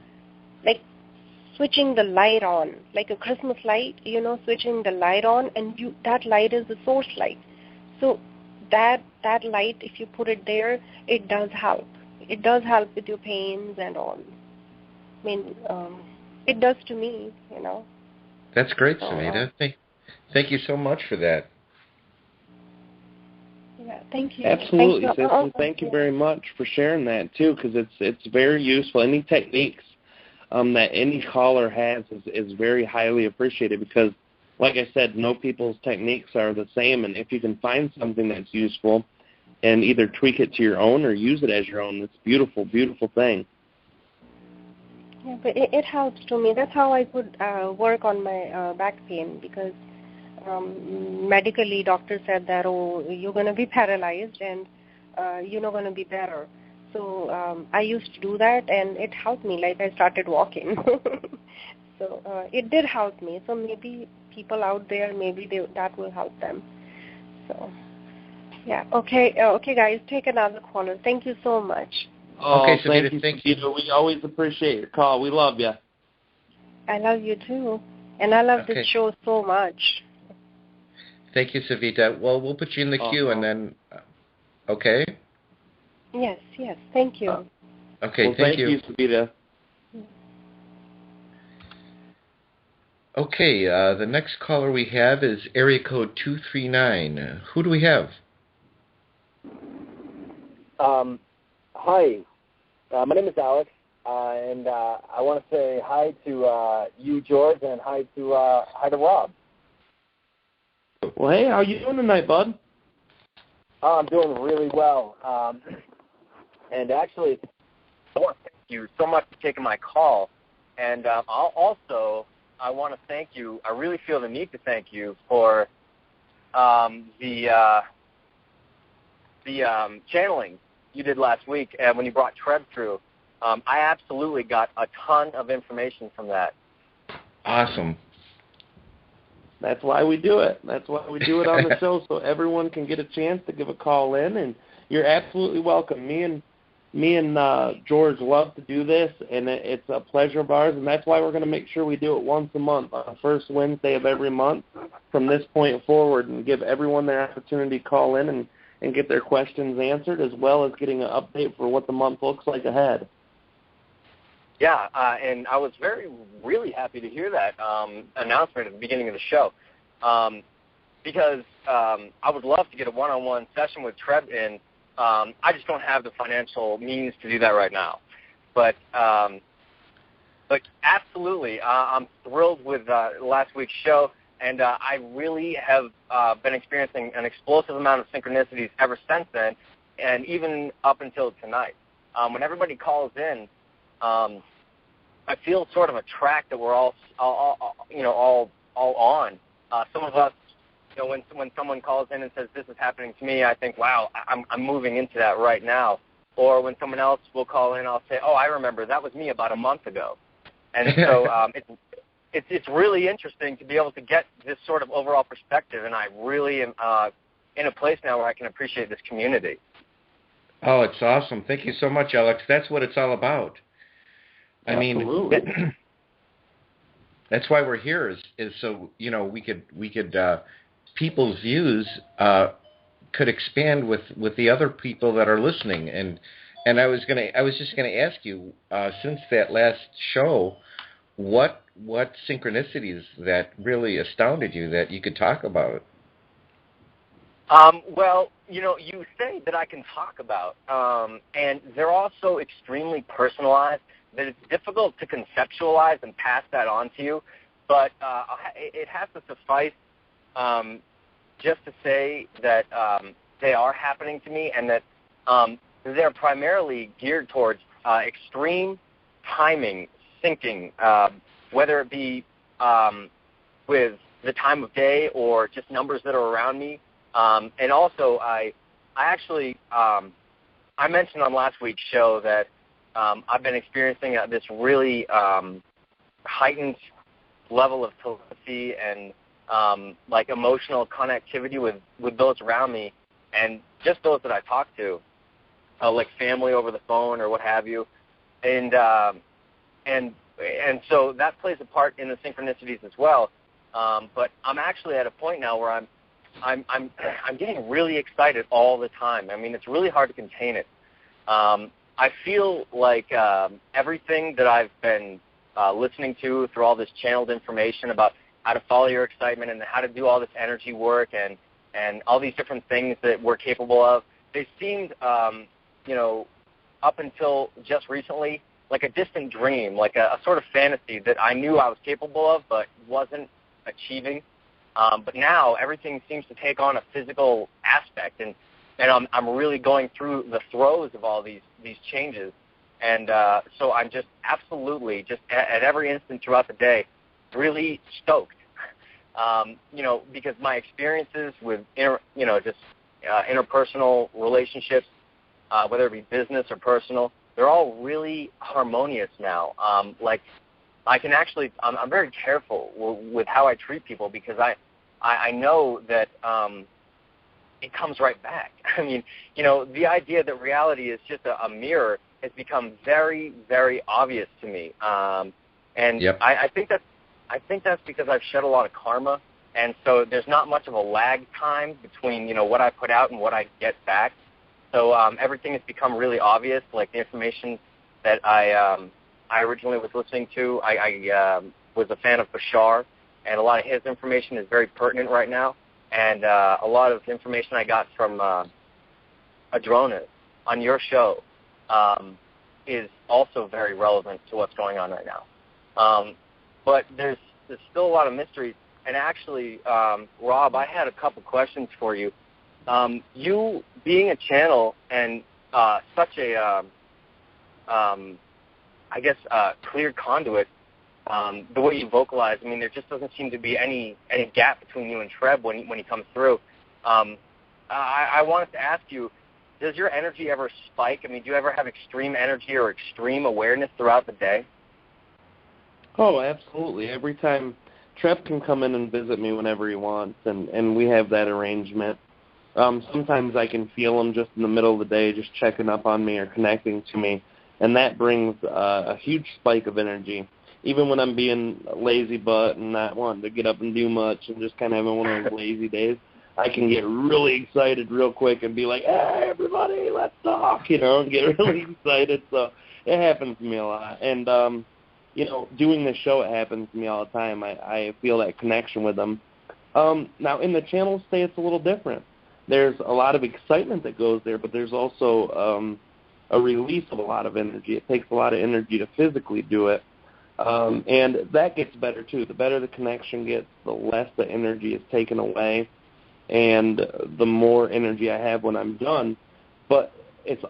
switching the light on, like a Christmas light, switching the light on, and that light is the source light. So that light, if you put it there, it does help. It does help with your pains and all. It does to me, That's great, Savita. Thank you so much for that. Yeah, thank you. Absolutely, sister. Thank you very much for sharing that, too, because it's very useful. Any techniques that any caller has is very highly appreciated, because, like I said, no people's techniques are the same, and if you can find something that's useful and either tweak it to your own or use it as your own, it's a beautiful, beautiful thing. Yeah, but it helps to me. That's how I could work on my back pain, because medically doctor said that, you're going to be paralyzed and you're not going to be better. So I used to do that, and it helped me. I started walking. So it did help me. So maybe people out there, that will help them. So, yeah. Okay, guys, take another caller. Thank you so much. Oh, okay, thank you. We always appreciate your call. We love you. I love you, too. And I love this show so much. Thank you, Savita. Well, we'll put you in the queue, and then, okay? Yes. Thank you. Okay, well, thank you. Thank you, Savita. Okay, the next caller we have is area code 239. Who do we have? Hi. My name is Alex, and I want to say hi to you, George, and hi to Rob. Well, hey, how you doing tonight, bud? I'm doing really well. And actually, I want to thank you so much for taking my call. And I want to thank you. I really feel the need to thank you for the channeling you did last week when you brought Treb through. I absolutely got a ton of information from that. Awesome. That's why we do it. That's why we do it on the show, so everyone can get a chance to give a call in. And you're absolutely welcome. Me and George love to do this, and it's a pleasure of ours. And that's why we're going to make sure we do it once a month on the first Wednesday of every month from this point forward, and give everyone their opportunity to call in and get their questions answered, as well as getting an update for what the month looks like ahead. Yeah, and I was really happy to hear that announcement at the beginning of the show, because I would love to get a one-on-one session with Treb in. I just don't have the financial means to do that right now. But absolutely, I'm thrilled with last week's show, And I really have been experiencing an explosive amount of synchronicities ever since then, and even up until tonight. When everybody calls in, I feel sort of a track that we're all on. Some of us, when someone calls in and says, this is happening to me, I think, wow, I'm moving into that right now. Or when someone else will call in, I'll say, oh, I remember, that was me about a month ago. And so it's really interesting to be able to get this sort of overall perspective, and I really am in a place now where I can appreciate this community. Oh, it's awesome. Thank you so much, Alex. That's what it's all about. Absolutely. I mean, that's why we're here is so, we could people's views could expand with the other people that are listening. And I was just gonna ask you, since that last show, what synchronicities that really astounded you that you could talk about? Well, you say that I can talk about, and they're also extremely personalized, that it's difficult to conceptualize and pass that on to you, but it has to suffice just to say that they are happening to me, and that they're primarily geared towards extreme timing, syncing, whether it be with the time of day or just numbers that are around me. And also, I mentioned on last week's show that I've been experiencing this really heightened level of telepathy and like emotional connectivity with those around me, and just those that I talk to, like family over the phone or what have you, and so that plays a part in the synchronicities as well. But I'm actually at a point now where I'm getting really excited all the time. I mean, it's really hard to contain it. I feel like everything that I've been listening to through all this channeled information about how to follow your excitement and how to do all this energy work and all these different things that we're capable of, they seemed, up until just recently, like a distant dream, like a sort of fantasy that I knew I was capable of but wasn't achieving. But now everything seems to take on a physical aspect, and I'm really going through the throes of all these changes. And so I'm just absolutely, just at every instant throughout the day, really stoked, because my experiences with, interpersonal relationships, whether it be business or personal, they're all really harmonious now. Like I can actually, I'm very careful with how I treat people, because I know that it comes right back. I mean, the idea that reality is just a mirror has become very, very obvious to me. And yep. I think that's because I've shed a lot of karma, and so there's not much of a lag time between what I put out and what I get back. So everything has become really obvious. Like the information that I originally was listening to, I was a fan of Bashar, and a lot of his information is very pertinent right now. And a lot of information I got from Adronis on your show is also very relevant to what's going on right now. But there's still a lot of mysteries. And actually, Rob, I had a couple questions for you. You being a channel and such a, clear conduit, the way you vocalize, I mean, there just doesn't seem to be any gap between you and Treb when he comes through. I wanted to ask you, does your energy ever spike? I mean, do you ever have extreme energy or extreme awareness throughout the day? Oh, absolutely. Every time, Treb can come in and visit me whenever he wants, and we have that arrangement. Sometimes I can feel him just in the middle of the day, just checking up on me or connecting to me, and that brings a huge spike of energy. Even when I'm being a lazy butt and not wanting to get up and do much and just kind of having one of those lazy days, I can get really excited real quick and be like, hey, everybody, let's talk, and get really excited. So it happens to me a lot. And, doing this show, it happens to me all the time. I feel that connection with them. Now, in the channel stay, it's a little different. There's a lot of excitement that goes there, but there's also a release of a lot of energy. It takes a lot of energy to physically do it. And that gets better, too. The better the connection gets, the less the energy is taken away, and the more energy I have when I'm done. But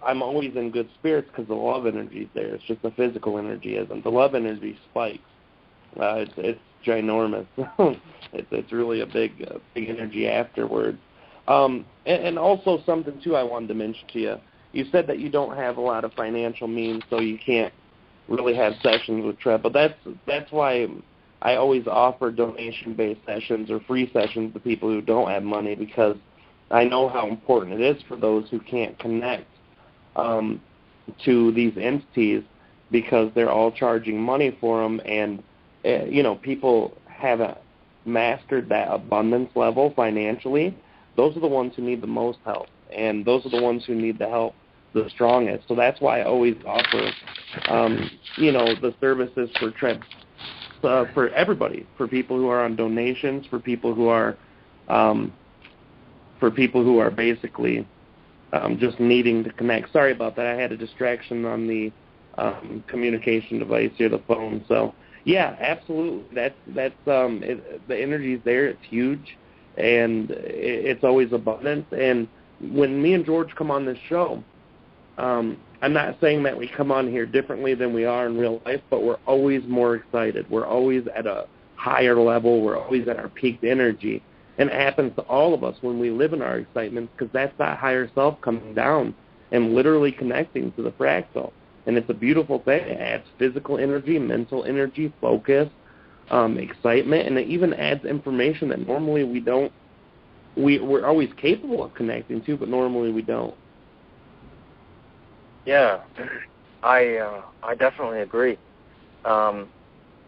I'm always in good spirits because the love energy is there. It's just the physical energy isn't. The love energy spikes. It's ginormous. It's really a big energy afterwards. And also something, too, I wanted to mention to you. You said that you don't have a lot of financial means, so you can't really have sessions with Treb. But that's why I always offer donation-based sessions or free sessions to people who don't have money, because I know how important it is for those who can't connect to these entities, because they're all charging money for them. And, people haven't mastered that abundance level financially. Those are the ones who need the most help, and those are the ones who need the help the strongest. So that's why I always offer, the services for Treb, for everybody, for people who are on donations, for people who are basically just needing to connect. Sorry about that. I had a distraction on the communication device here, the phone. So yeah, absolutely. That's the energy's there. It's huge, and it's always abundant. And when me and George come on this show, I'm not saying that we come on here differently than we are in real life, but we're always more excited. We're always at a higher level. We're always at our peaked energy. And it happens to all of us when we live in our excitement, because that's that higher self coming down and literally connecting to the fractal. And it's a beautiful thing. It adds physical energy, mental energy, focus, excitement, and it even adds information that normally we don't. We're always capable of connecting to, but normally we don't. Yeah, I definitely agree, and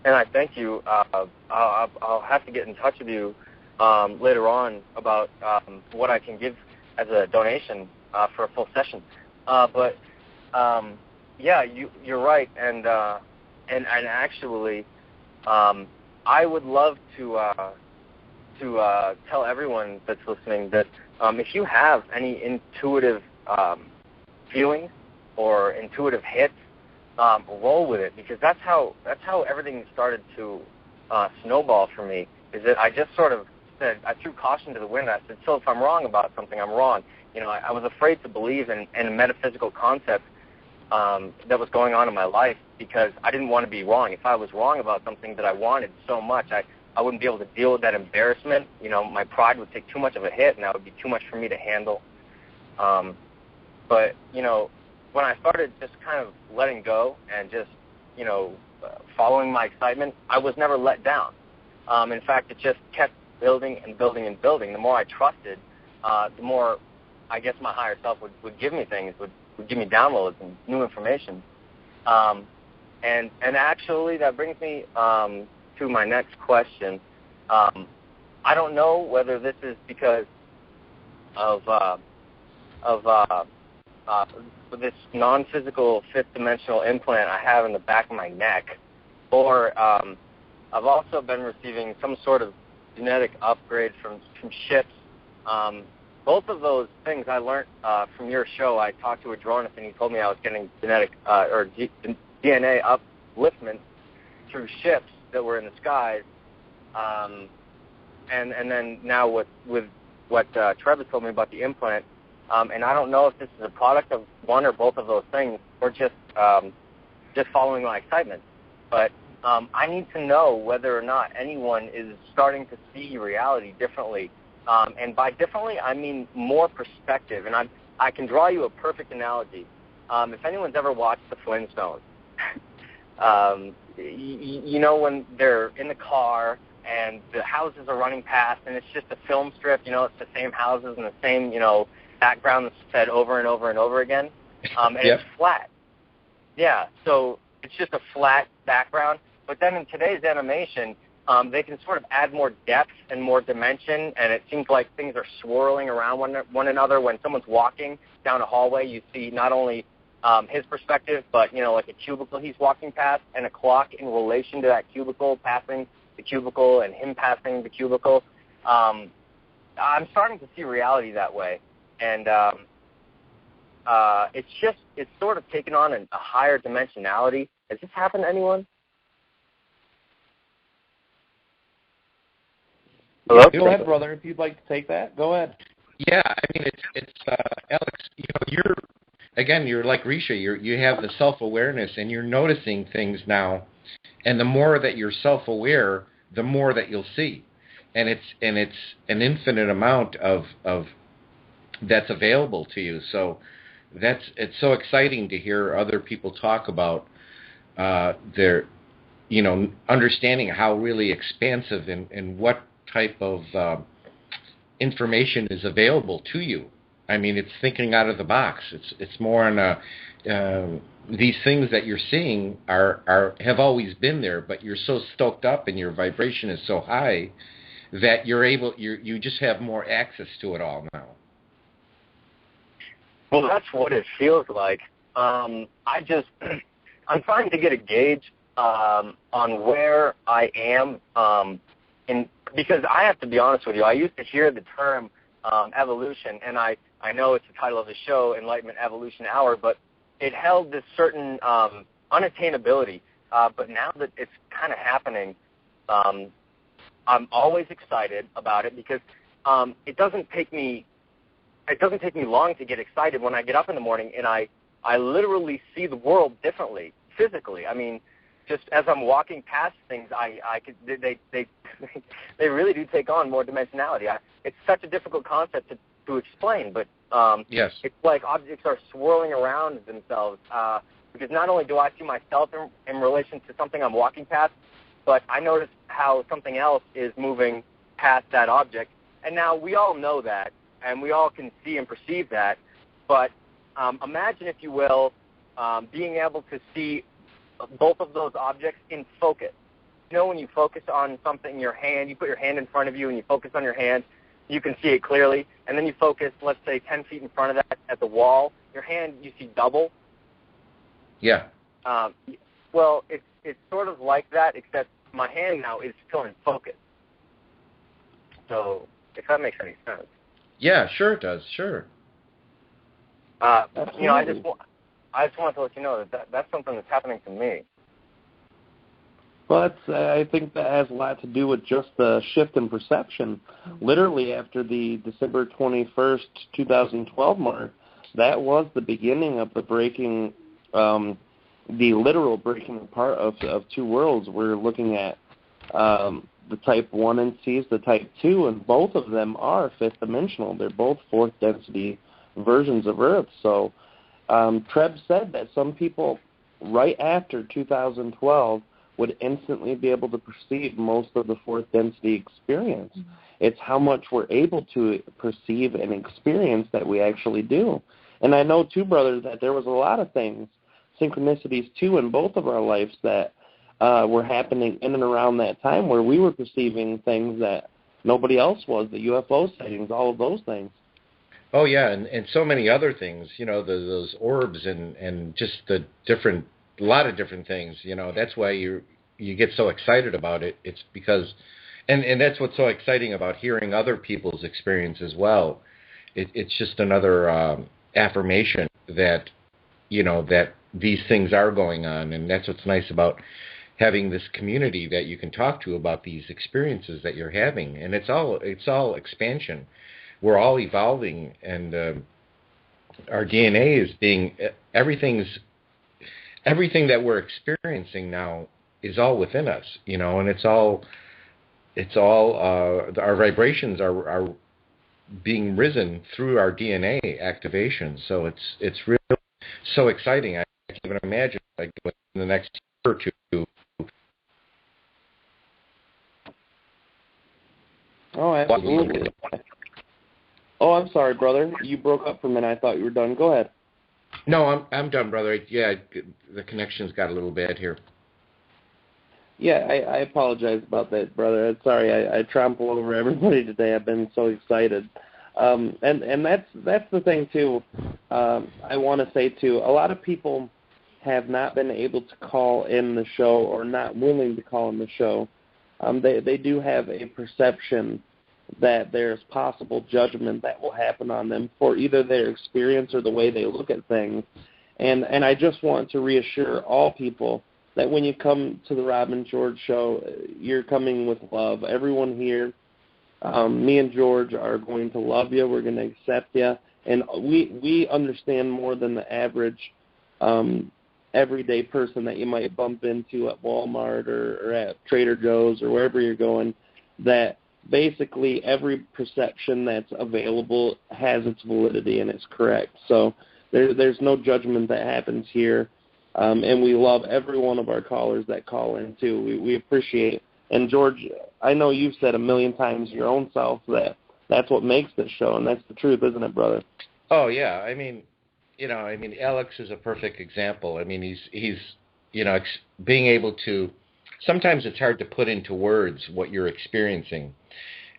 I thank you. I'll have to get in touch with you later on about what I can give as a donation for a full session. But yeah, you're right, and actually, I would love to tell everyone that's listening that if you have any intuitive feelings or intuitive hits, roll with it, because that's how everything started to snowball for me. Is that I just sort of said, I threw caution to the wind. I said, so if I'm wrong about something, I'm wrong. I was afraid to believe in a metaphysical concept that was going on in my life, because I didn't want to be wrong. If I was wrong about something that I wanted so much, I wouldn't be able to deal with that embarrassment. My pride would take too much of a hit, and that would be too much for me to handle. But when I started just kind of letting go and just, following my excitement, I was never let down. In fact, it just kept building and building and building. The more I trusted, the more, I guess, my higher self would give me things, would give me downloads and new information. And actually, that brings me to my next question. I don't know whether this is because of this non-physical fifth-dimensional implant I have in the back of my neck, or I've also been receiving some sort of genetic upgrade from ships. Both of those things I learned from your show. I talked to a Adronis, and he told me I was getting genetic or DNA upliftment through ships that were in the skies. And then now with what Treb has told me about the implant, and I don't know if this is a product of one or both of those things, or just following my excitement. But I need to know whether or not anyone is starting to see reality differently. And by differently, I mean more perspective. And I can draw you a perfect analogy. If anyone's ever watched The Flintstones, when they're in the car and the houses are running past, and it's just a film strip, it's the same houses and the same, background that's fed over and over and over again, and Yep. It's flat. Yeah, so it's just a flat background. But then in today's animation, they can sort of add more depth and more dimension, and it seems like things are swirling around one another. When someone's walking down a hallway, you see not only his perspective, but, like a cubicle he's walking past, and a clock in relation to that cubicle passing the cubicle and him passing the cubicle. I'm starting to see reality that way. And it's sort of taken on a higher dimensionality. Has this happened to anyone? Hello? Go ahead, brother. If you'd like to take that, go ahead. Yeah, I mean, it's Alex, you're like Risha. You have the self-awareness, and you're noticing things now. And the more that you're self-aware, the more that you'll see. And it's an infinite amount of that's available to you. So it's so exciting to hear other people talk about their, understanding how really expansive and what type of information is available to you. I mean, it's thinking out of the box. It's more on these things that you're seeing have always been there, but you're so stoked up and your vibration is so high that you just have more access to it all now. Well, that's what it feels like. I'm trying to get a gauge on where I am, because I have to be honest with you. I used to hear the term evolution, and I know it's the title of the show, Enlightenment Evolution Hour, but it held this certain unattainability. But now that it's kind of happening, I'm always excited about it because it doesn't take me long to get excited when I get up in the morning and I literally see the world differently, physically. I mean, just as I'm walking past things, they really do take on more dimensionality. It's such a difficult concept to explain, but yes, it's like objects are swirling around themselves. Because not only do I see myself in relation to something I'm walking past, but I notice how something else is moving past that object. And now we all know that, and we all can see and perceive that. But imagine, if you will, being able to see both of those objects in focus. When you focus on something in your hand, you put your hand in front of you and you focus on your hand, you can see it clearly. And then you focus, let's say, 10 feet in front of that at the wall. Your hand, you see double. Yeah. Well, it's sort of like that, except my hand now is still in focus. So, if that makes any sense. Yeah, sure it does. Sure. I just wanted to let you know that's something that's happening to me. Well, I think that has a lot to do with just the shift in perception. Literally, after the December 21st, 2012 mark, that was the beginning of the breaking, the literal breaking apart of two worlds. We're looking at the Type 1 entities, the Type 2, and both of them are fifth dimensional. They're both fourth density versions of Earth. So Treb said that some people right after 2012 would instantly be able to perceive most of the fourth density experience. Mm-hmm. It's how much we're able to perceive and experience that we actually do. And I know, too, brother, that there was a lot of things, synchronicities, too, in both of our lives that were happening in and around that time where we were perceiving things that nobody else was, the UFO sightings, all of those things. Oh, yeah, and so many other things, those orbs and just a lot of different things, that's why you get so excited about it. It's because, and that's what's so exciting about hearing other people's experience as well. It's just another affirmation that, that these things are going on, and that's what's nice about having this community that you can talk to about these experiences that you're having, and it's all expansion. We're all evolving, and our DNA is being everything that we're experiencing now is all within us, and it's all our vibrations are being risen through our DNA activation. So it's really so exciting. I can't even imagine within the next year or two. Oh, absolutely. Oh, I'm sorry, brother. You broke up for a minute. I thought you were done. Go ahead. No, I'm done, brother. Yeah, the connection's got a little bad here. Yeah, I apologize about that, brother. I'm sorry. I trample over everybody today. I've been so excited. And that's the thing, too. I want to say, too, a lot of people have not been able to call in the show or not willing to call in the show. They do have a perception that there's possible judgment that will happen on them for either their experience or the way they look at things. And I just want to reassure all people that when you come to the Rob and George show, you're coming with love. Everyone here Me and George are going to love you. We're going to accept you. And we understand more than the average everyday person that you might bump into at Walmart or at Trader Joe's or wherever you're going, that basically every perception that's available has its validity and it's correct. So there's no judgment that happens here. And we love every one of our callers that call in, too. We appreciate. And, George, I know you've said a million times your own self that that's what makes this show, and that's the truth, isn't it, brother? Oh, yeah. I mean, Alex is a perfect example. I mean, he's being able to – sometimes it's hard to put into words what you're experiencing.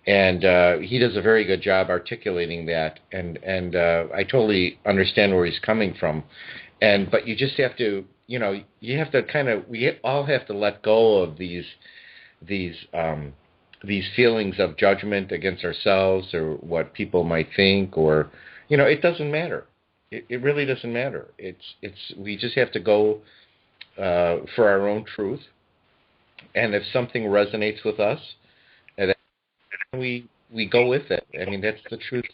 And he does a very good job articulating that, and I totally understand where he's coming from. But you just have to, you have to we all have to let go of these feelings of judgment against ourselves or what people might think, or, it doesn't matter. It really doesn't matter. We just have to go for our own truth, and if something resonates with us, we go with it. I mean, that's the truth.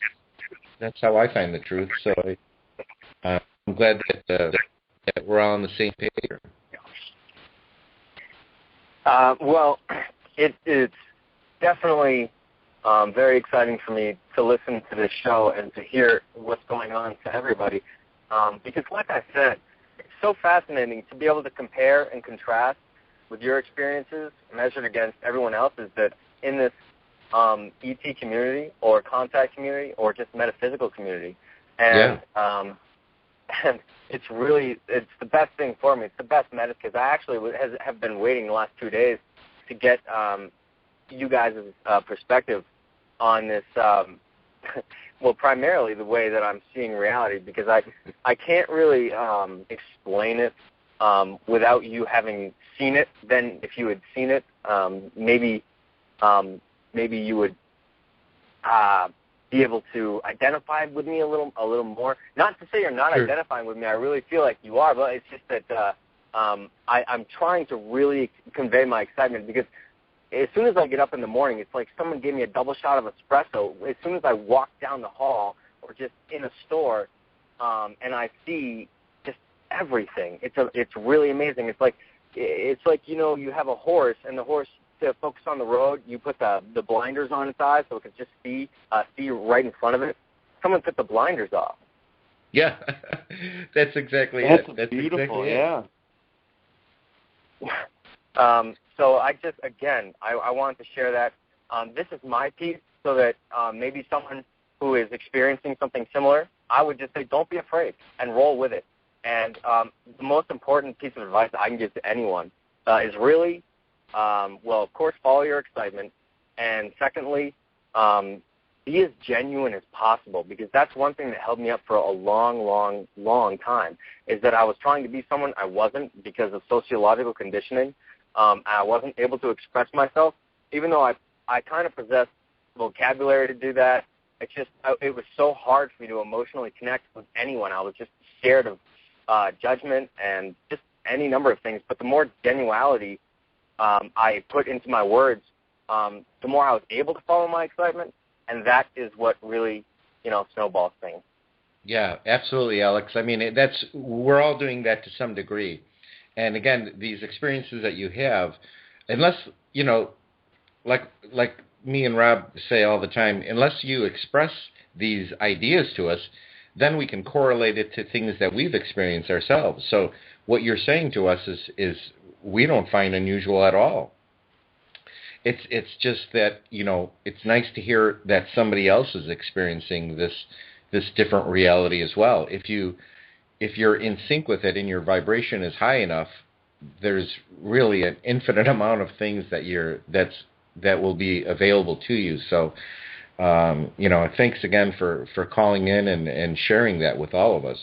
That's how I find the truth. So I'm glad that we're all on the same page here. Well, it's definitely very exciting for me to listen to this show and to hear what's going on to everybody. Because like I said, it's so fascinating to be able to compare and contrast with your experiences measured against everyone else's, that in this ET community or contact community or just metaphysical community. And and it's the best thing for me. It's the best medicine, because I actually have been waiting the last 2 days to get you guys' perspective on this, well, primarily the way that I'm seeing reality, because I can't really explain it without you having seen it. Then if you had seen it, maybe you would be able to identify with me a little more. Not to say you're not identifying with me. I really feel like you are, but it's just that I'm trying to really convey my excitement, because as soon as I get up in the morning, it's like someone gave me a double shot of espresso. As soon as I walk down the hall or just in a store, and I see just everything, it's really amazing. It's like you have a horse, and the horse, to focus on the road, you put the blinders on its eyes so it can just see right in front of it. Someone put the blinders off. Yeah, that's exactly it. That's beautiful, exactly yeah. So I just, again, I wanted to share that. This is my piece, so that maybe someone who is experiencing something similar, I would just say, don't be afraid and roll with it. And the most important piece of advice I can give to anyone is really, well, of course, follow your excitement. And secondly, be as genuine as possible, because that's one thing that held me up for a long, long, long time, is that I was trying to be someone I wasn't because of sociological conditioning. I wasn't able to express myself, even though I kind of possessed vocabulary to do that. It was so hard for me to emotionally connect with anyone. I was just scared of judgment and just any number of things. But the more genuality I put into my words, the more I was able to follow my excitement, and that is what really, snowballs things. Yeah, absolutely, Alex. I mean, we're all doing that to some degree. And again, these experiences that you have, unless, like me and Rob say all the time, unless you express these ideas to us, then we can correlate it to things that we've experienced ourselves. So what you're saying to us is we don't find unusual at all. It's just that, it's nice to hear that somebody else is experiencing this different reality as well. If you're in sync with it and your vibration is high enough, there's really an infinite amount of things that will be available to you. So, thanks again for calling in and sharing that with all of us.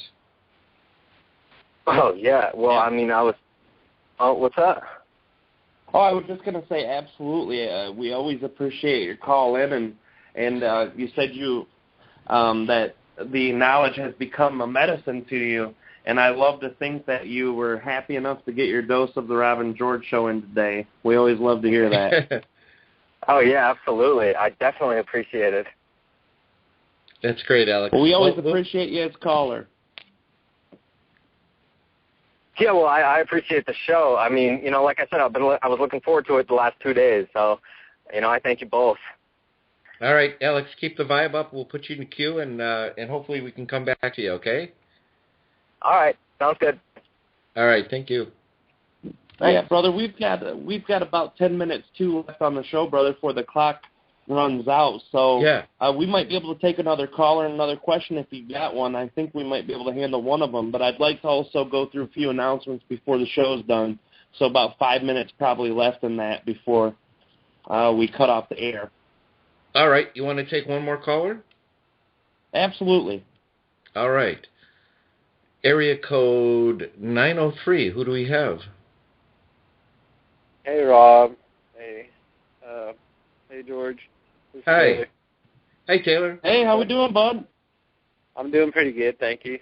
Oh, yeah. Well, yeah. I mean, what's that? Oh, I was just going to say, absolutely. We always appreciate your call in, and you said that the knowledge has become a medicine to you, and I love to think that you were happy enough to get your dose of the Rob and George show in today. We always love to hear that. Oh, yeah, absolutely. I definitely appreciate it. That's great, Alex. Well, we always appreciate you as caller. Yeah, well, I appreciate the show. I mean, like I said, I was looking forward to it the last 2 days. So, I thank you both. All right, Alex, keep the vibe up. We'll put you in the queue, and hopefully we can come back to you, okay? All right. Sounds good. All right, thank you. Yeah, brother, we've got about 10 minutes, too, left on the show, brother, before the clock runs out. So yeah. We might be able to take another caller and another question if you got one. I think we might be able to handle one of them. But I'd like to also go through a few announcements before the show's done. So about 5 minutes probably left in that before we cut off the air. All right. You want to take one more caller? Absolutely. All right. Area code 903. Who do we have? Hey, Rob. Hey. Hey, George. Hi. Taylor. Hey, Taylor. Hey, how we doing, bud? I'm doing pretty good, thank you.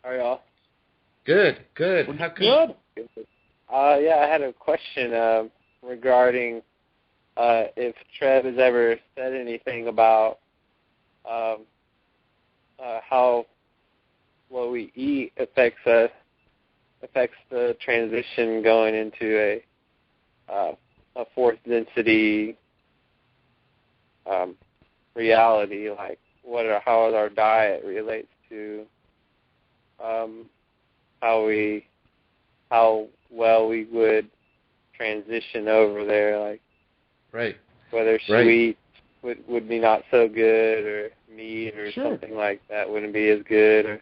How are y'all? Good. Good. Good. Yeah, I had a question regarding if Treb has ever said anything about how what we eat affects the transition going into a fourth density reality, like how our diet relates to how well we would transition over there, like right, whether sweet would be not so good, or meat or something like that wouldn't be as good,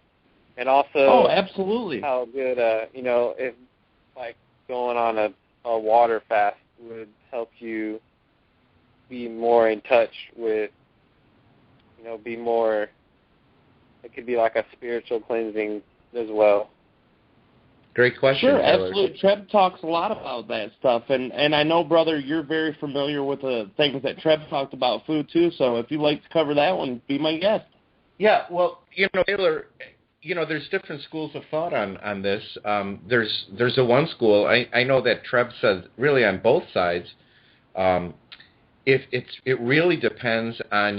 and also absolutely, how good if like going on a water fast would help you be more in touch with, be more, it could be like a spiritual cleansing as well. Great question, Sure, Taylor. absolutely. Treb talks a lot about that stuff, and I know, brother, you're very familiar with the things that Treb talked about food, too, so if you'd like to cover that one, be my guest. Yeah, well, Taylor, there's different schools of thought on this. There's a one school, I know that Treb says really on both sides, it really depends on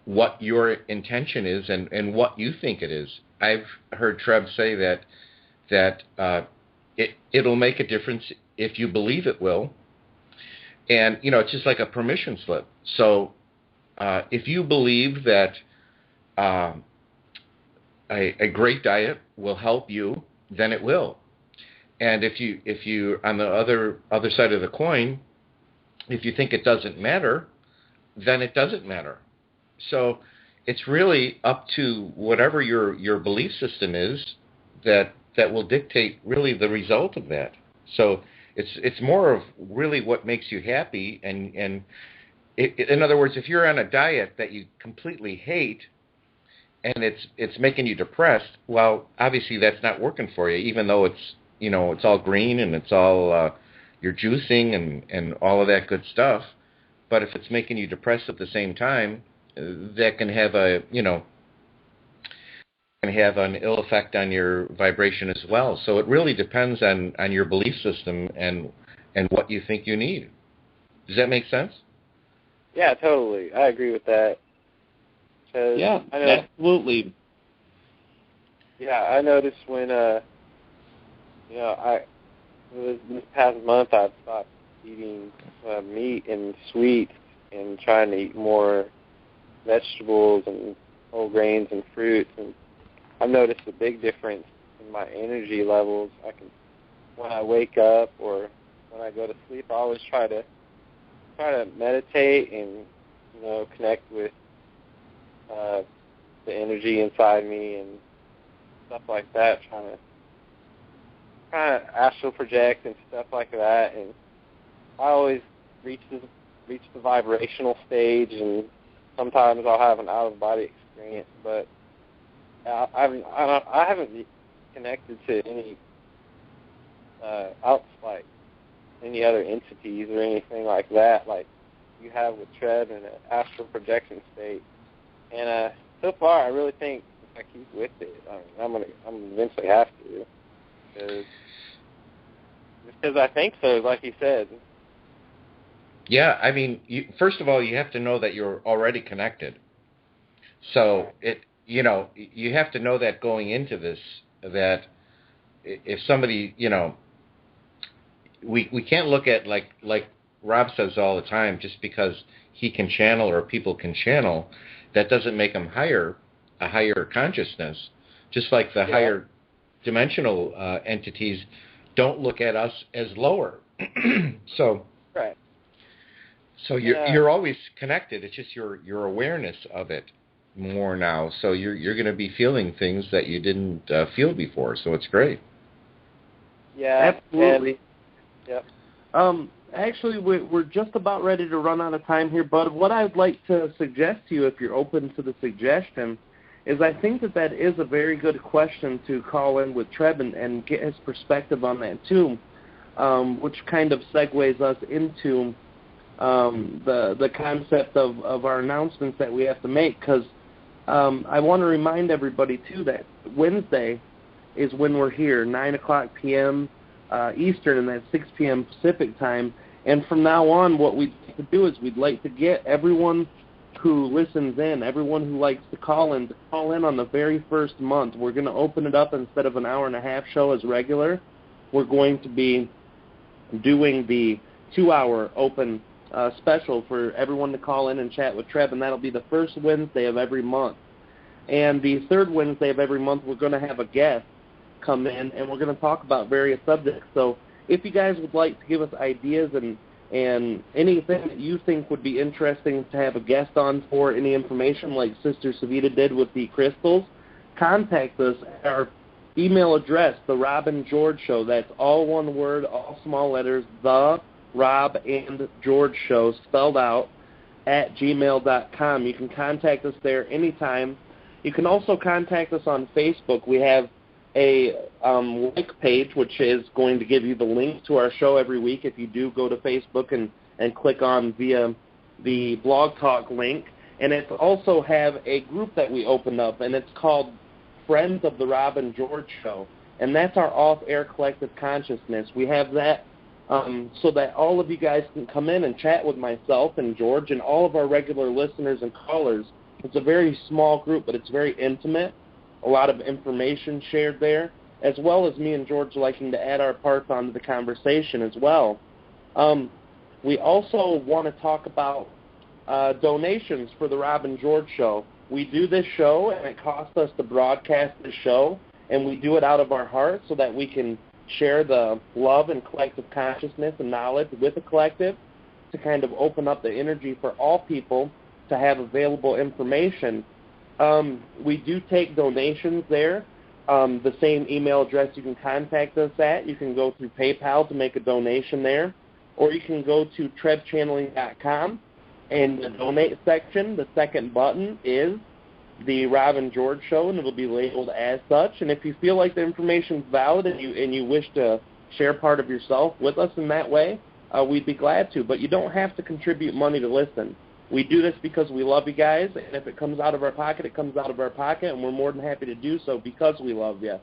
what your intention is and what you think it is. I've heard Treb say that it'll make a difference if you believe it will. And, it's just like a permission slip. So if you believe that a great diet will help you, then it will. And if you on the other side of the coin, if you think it doesn't matter, then it doesn't matter. So it's really up to whatever your belief system is that will dictate really the result of that. So it's more of really what makes you happy, and in other words, if you're on a diet that you completely hate and it's making you depressed, well, obviously that's not working for you, even though it's all green and it's all you're juicing and all of that good stuff. But if it's making you depressed at the same time, that can have an ill effect on your vibration as well. So it really depends on your belief system and what you think you need. Does that make sense? Yeah, totally. I agree with that. Yeah, absolutely. Yeah, I noticed when this past month I've stopped eating meat and sweets and trying to eat more vegetables and whole grains and fruits, and I've noticed a big difference in my energy levels. When I wake up or when I go to sleep, I always try to meditate and connect with the energy inside me and stuff like that, trying to astral project and stuff like that, and I always reach the vibrational stage, and sometimes I'll have an out-of-body experience, but I haven't connected to any like any other entities or anything like that, like you have with Treb in an astral projection state. And so far, I really think if I keep with it, I'm gonna eventually have to, because I think so, like you said. Yeah, I mean, first of all, you have to know that you're already connected. So you have to know that going into this, that if somebody, we can't look at like Rob says all the time, just because he can channel or people can channel, that doesn't make them a higher consciousness. Just like the higher dimensional entities don't look at us as lower. So right. So you're always connected. It's just your awareness of it more now. So you're going to be feeling things that you didn't feel before. So it's great. Yeah, absolutely. Yep. Actually, we're just about ready to run out of time here, Bud. What I'd like to suggest to you, if you're open to the suggestion, is I think that is a very good question to call in with Treb and get his perspective on that too, which kind of segues us into the concept of our announcements that we have to make, because I want to remind everybody too that Wednesday is when we're here, 9 o'clock p.m. Eastern, and that's 6 p.m. Pacific time. And from now on, what we'd like to do is we'd like to get everyone who listens in, everyone who likes to call in on the very first month. We're going to open it up. Instead of an hour-and-a-half show as regular, we're going to be doing the 2-hour open special for everyone to call in and chat with Treb, and that'll be the first Wednesday of every month. And the third Wednesday of every month, we're going to have a guest come in, and we're going to talk about various subjects. So if you guys would like to give us ideas and anything that you think would be interesting to have a guest on for, any information like Sister Savita did with the crystals, contact us at our email address, The Rob and George Show. That's all one word, all small letters, The Rob and George Show, spelled out, at gmail.com. You can contact us there anytime. You can also contact us on Facebook. We have a like page, which is going to give you the link to our show every week if you do go to Facebook and click on via the Blog Talk link. And it also have a group that we opened up, and it's called Friends of the Rob and George Show. And that's our off-air collective consciousness. We have that so that all of you guys can come in and chat with myself and George and all of our regular listeners and callers. It's a very small group, but it's very intimate. A lot of information shared there, as well as me and George liking to add our parts onto the conversation as well. We also want to talk about donations for the Rob and George Show. We do this show, and it costs us to broadcast this show, and we do it out of our heart so that we can share the love and collective consciousness and knowledge with the collective to kind of open up the energy for all people to have available information. We do take donations there. The same email address you can contact us at. You can go through PayPal to make a donation there, or you can go to trebchanneling.com, and the donate section, the second button is the Rob and George Show, and it'll be labeled as such. And if you feel like the information is valid and you wish to share part of yourself with us in that way, we'd be glad to. But you don't have to contribute money to listen. We do this because we love you guys, and if it comes out of our pocket, it comes out of our pocket, and we're more than happy to do so because we love you.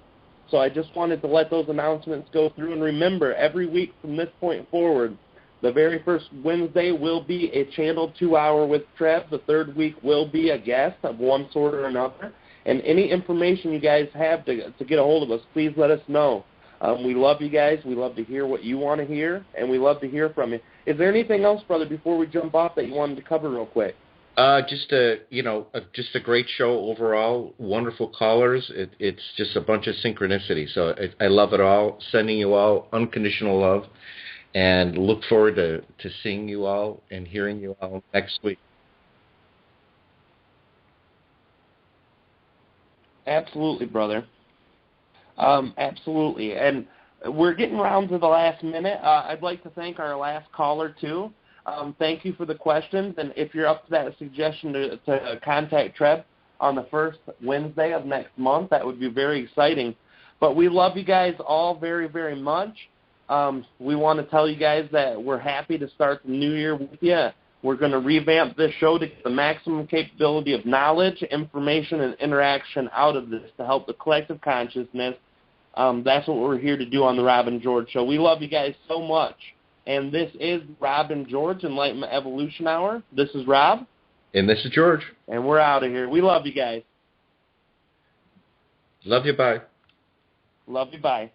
So I just wanted to let those announcements go through, and remember, every week from this point forward, the very first Wednesday will be a channeled 2-hour with Treb. The third week will be a guest of one sort or another. And any information you guys have to get a hold of us, please let us know. We love you guys. We love to hear what you want to hear, and we love to hear from you. Is there anything else, brother, before we jump off that you wanted to cover real quick? Just a great show overall. Wonderful callers. It's just a bunch of synchronicity. So I love it all. Sending you all unconditional love, and look forward to seeing you all and hearing you all next week. Absolutely, brother. Absolutely. And we're getting around to the last minute. I'd like to thank our last caller, too. Thank you for the questions. And if you're up to that suggestion to contact Treb on the first Wednesday of next month, that would be very exciting. But we love you guys all very, very much. We want to tell you guys that we're happy to start the new year with you. We're going to revamp this show to get the maximum capability of knowledge, information, and interaction out of this to help the collective consciousness. That's what we're here to do on the Rob and George Show. We love you guys so much. And this is Rob and George, Enlightenment Evolution Hour. This is Rob. And this is George. And we're out of here. We love you guys. Love you, bye. Love you, bye.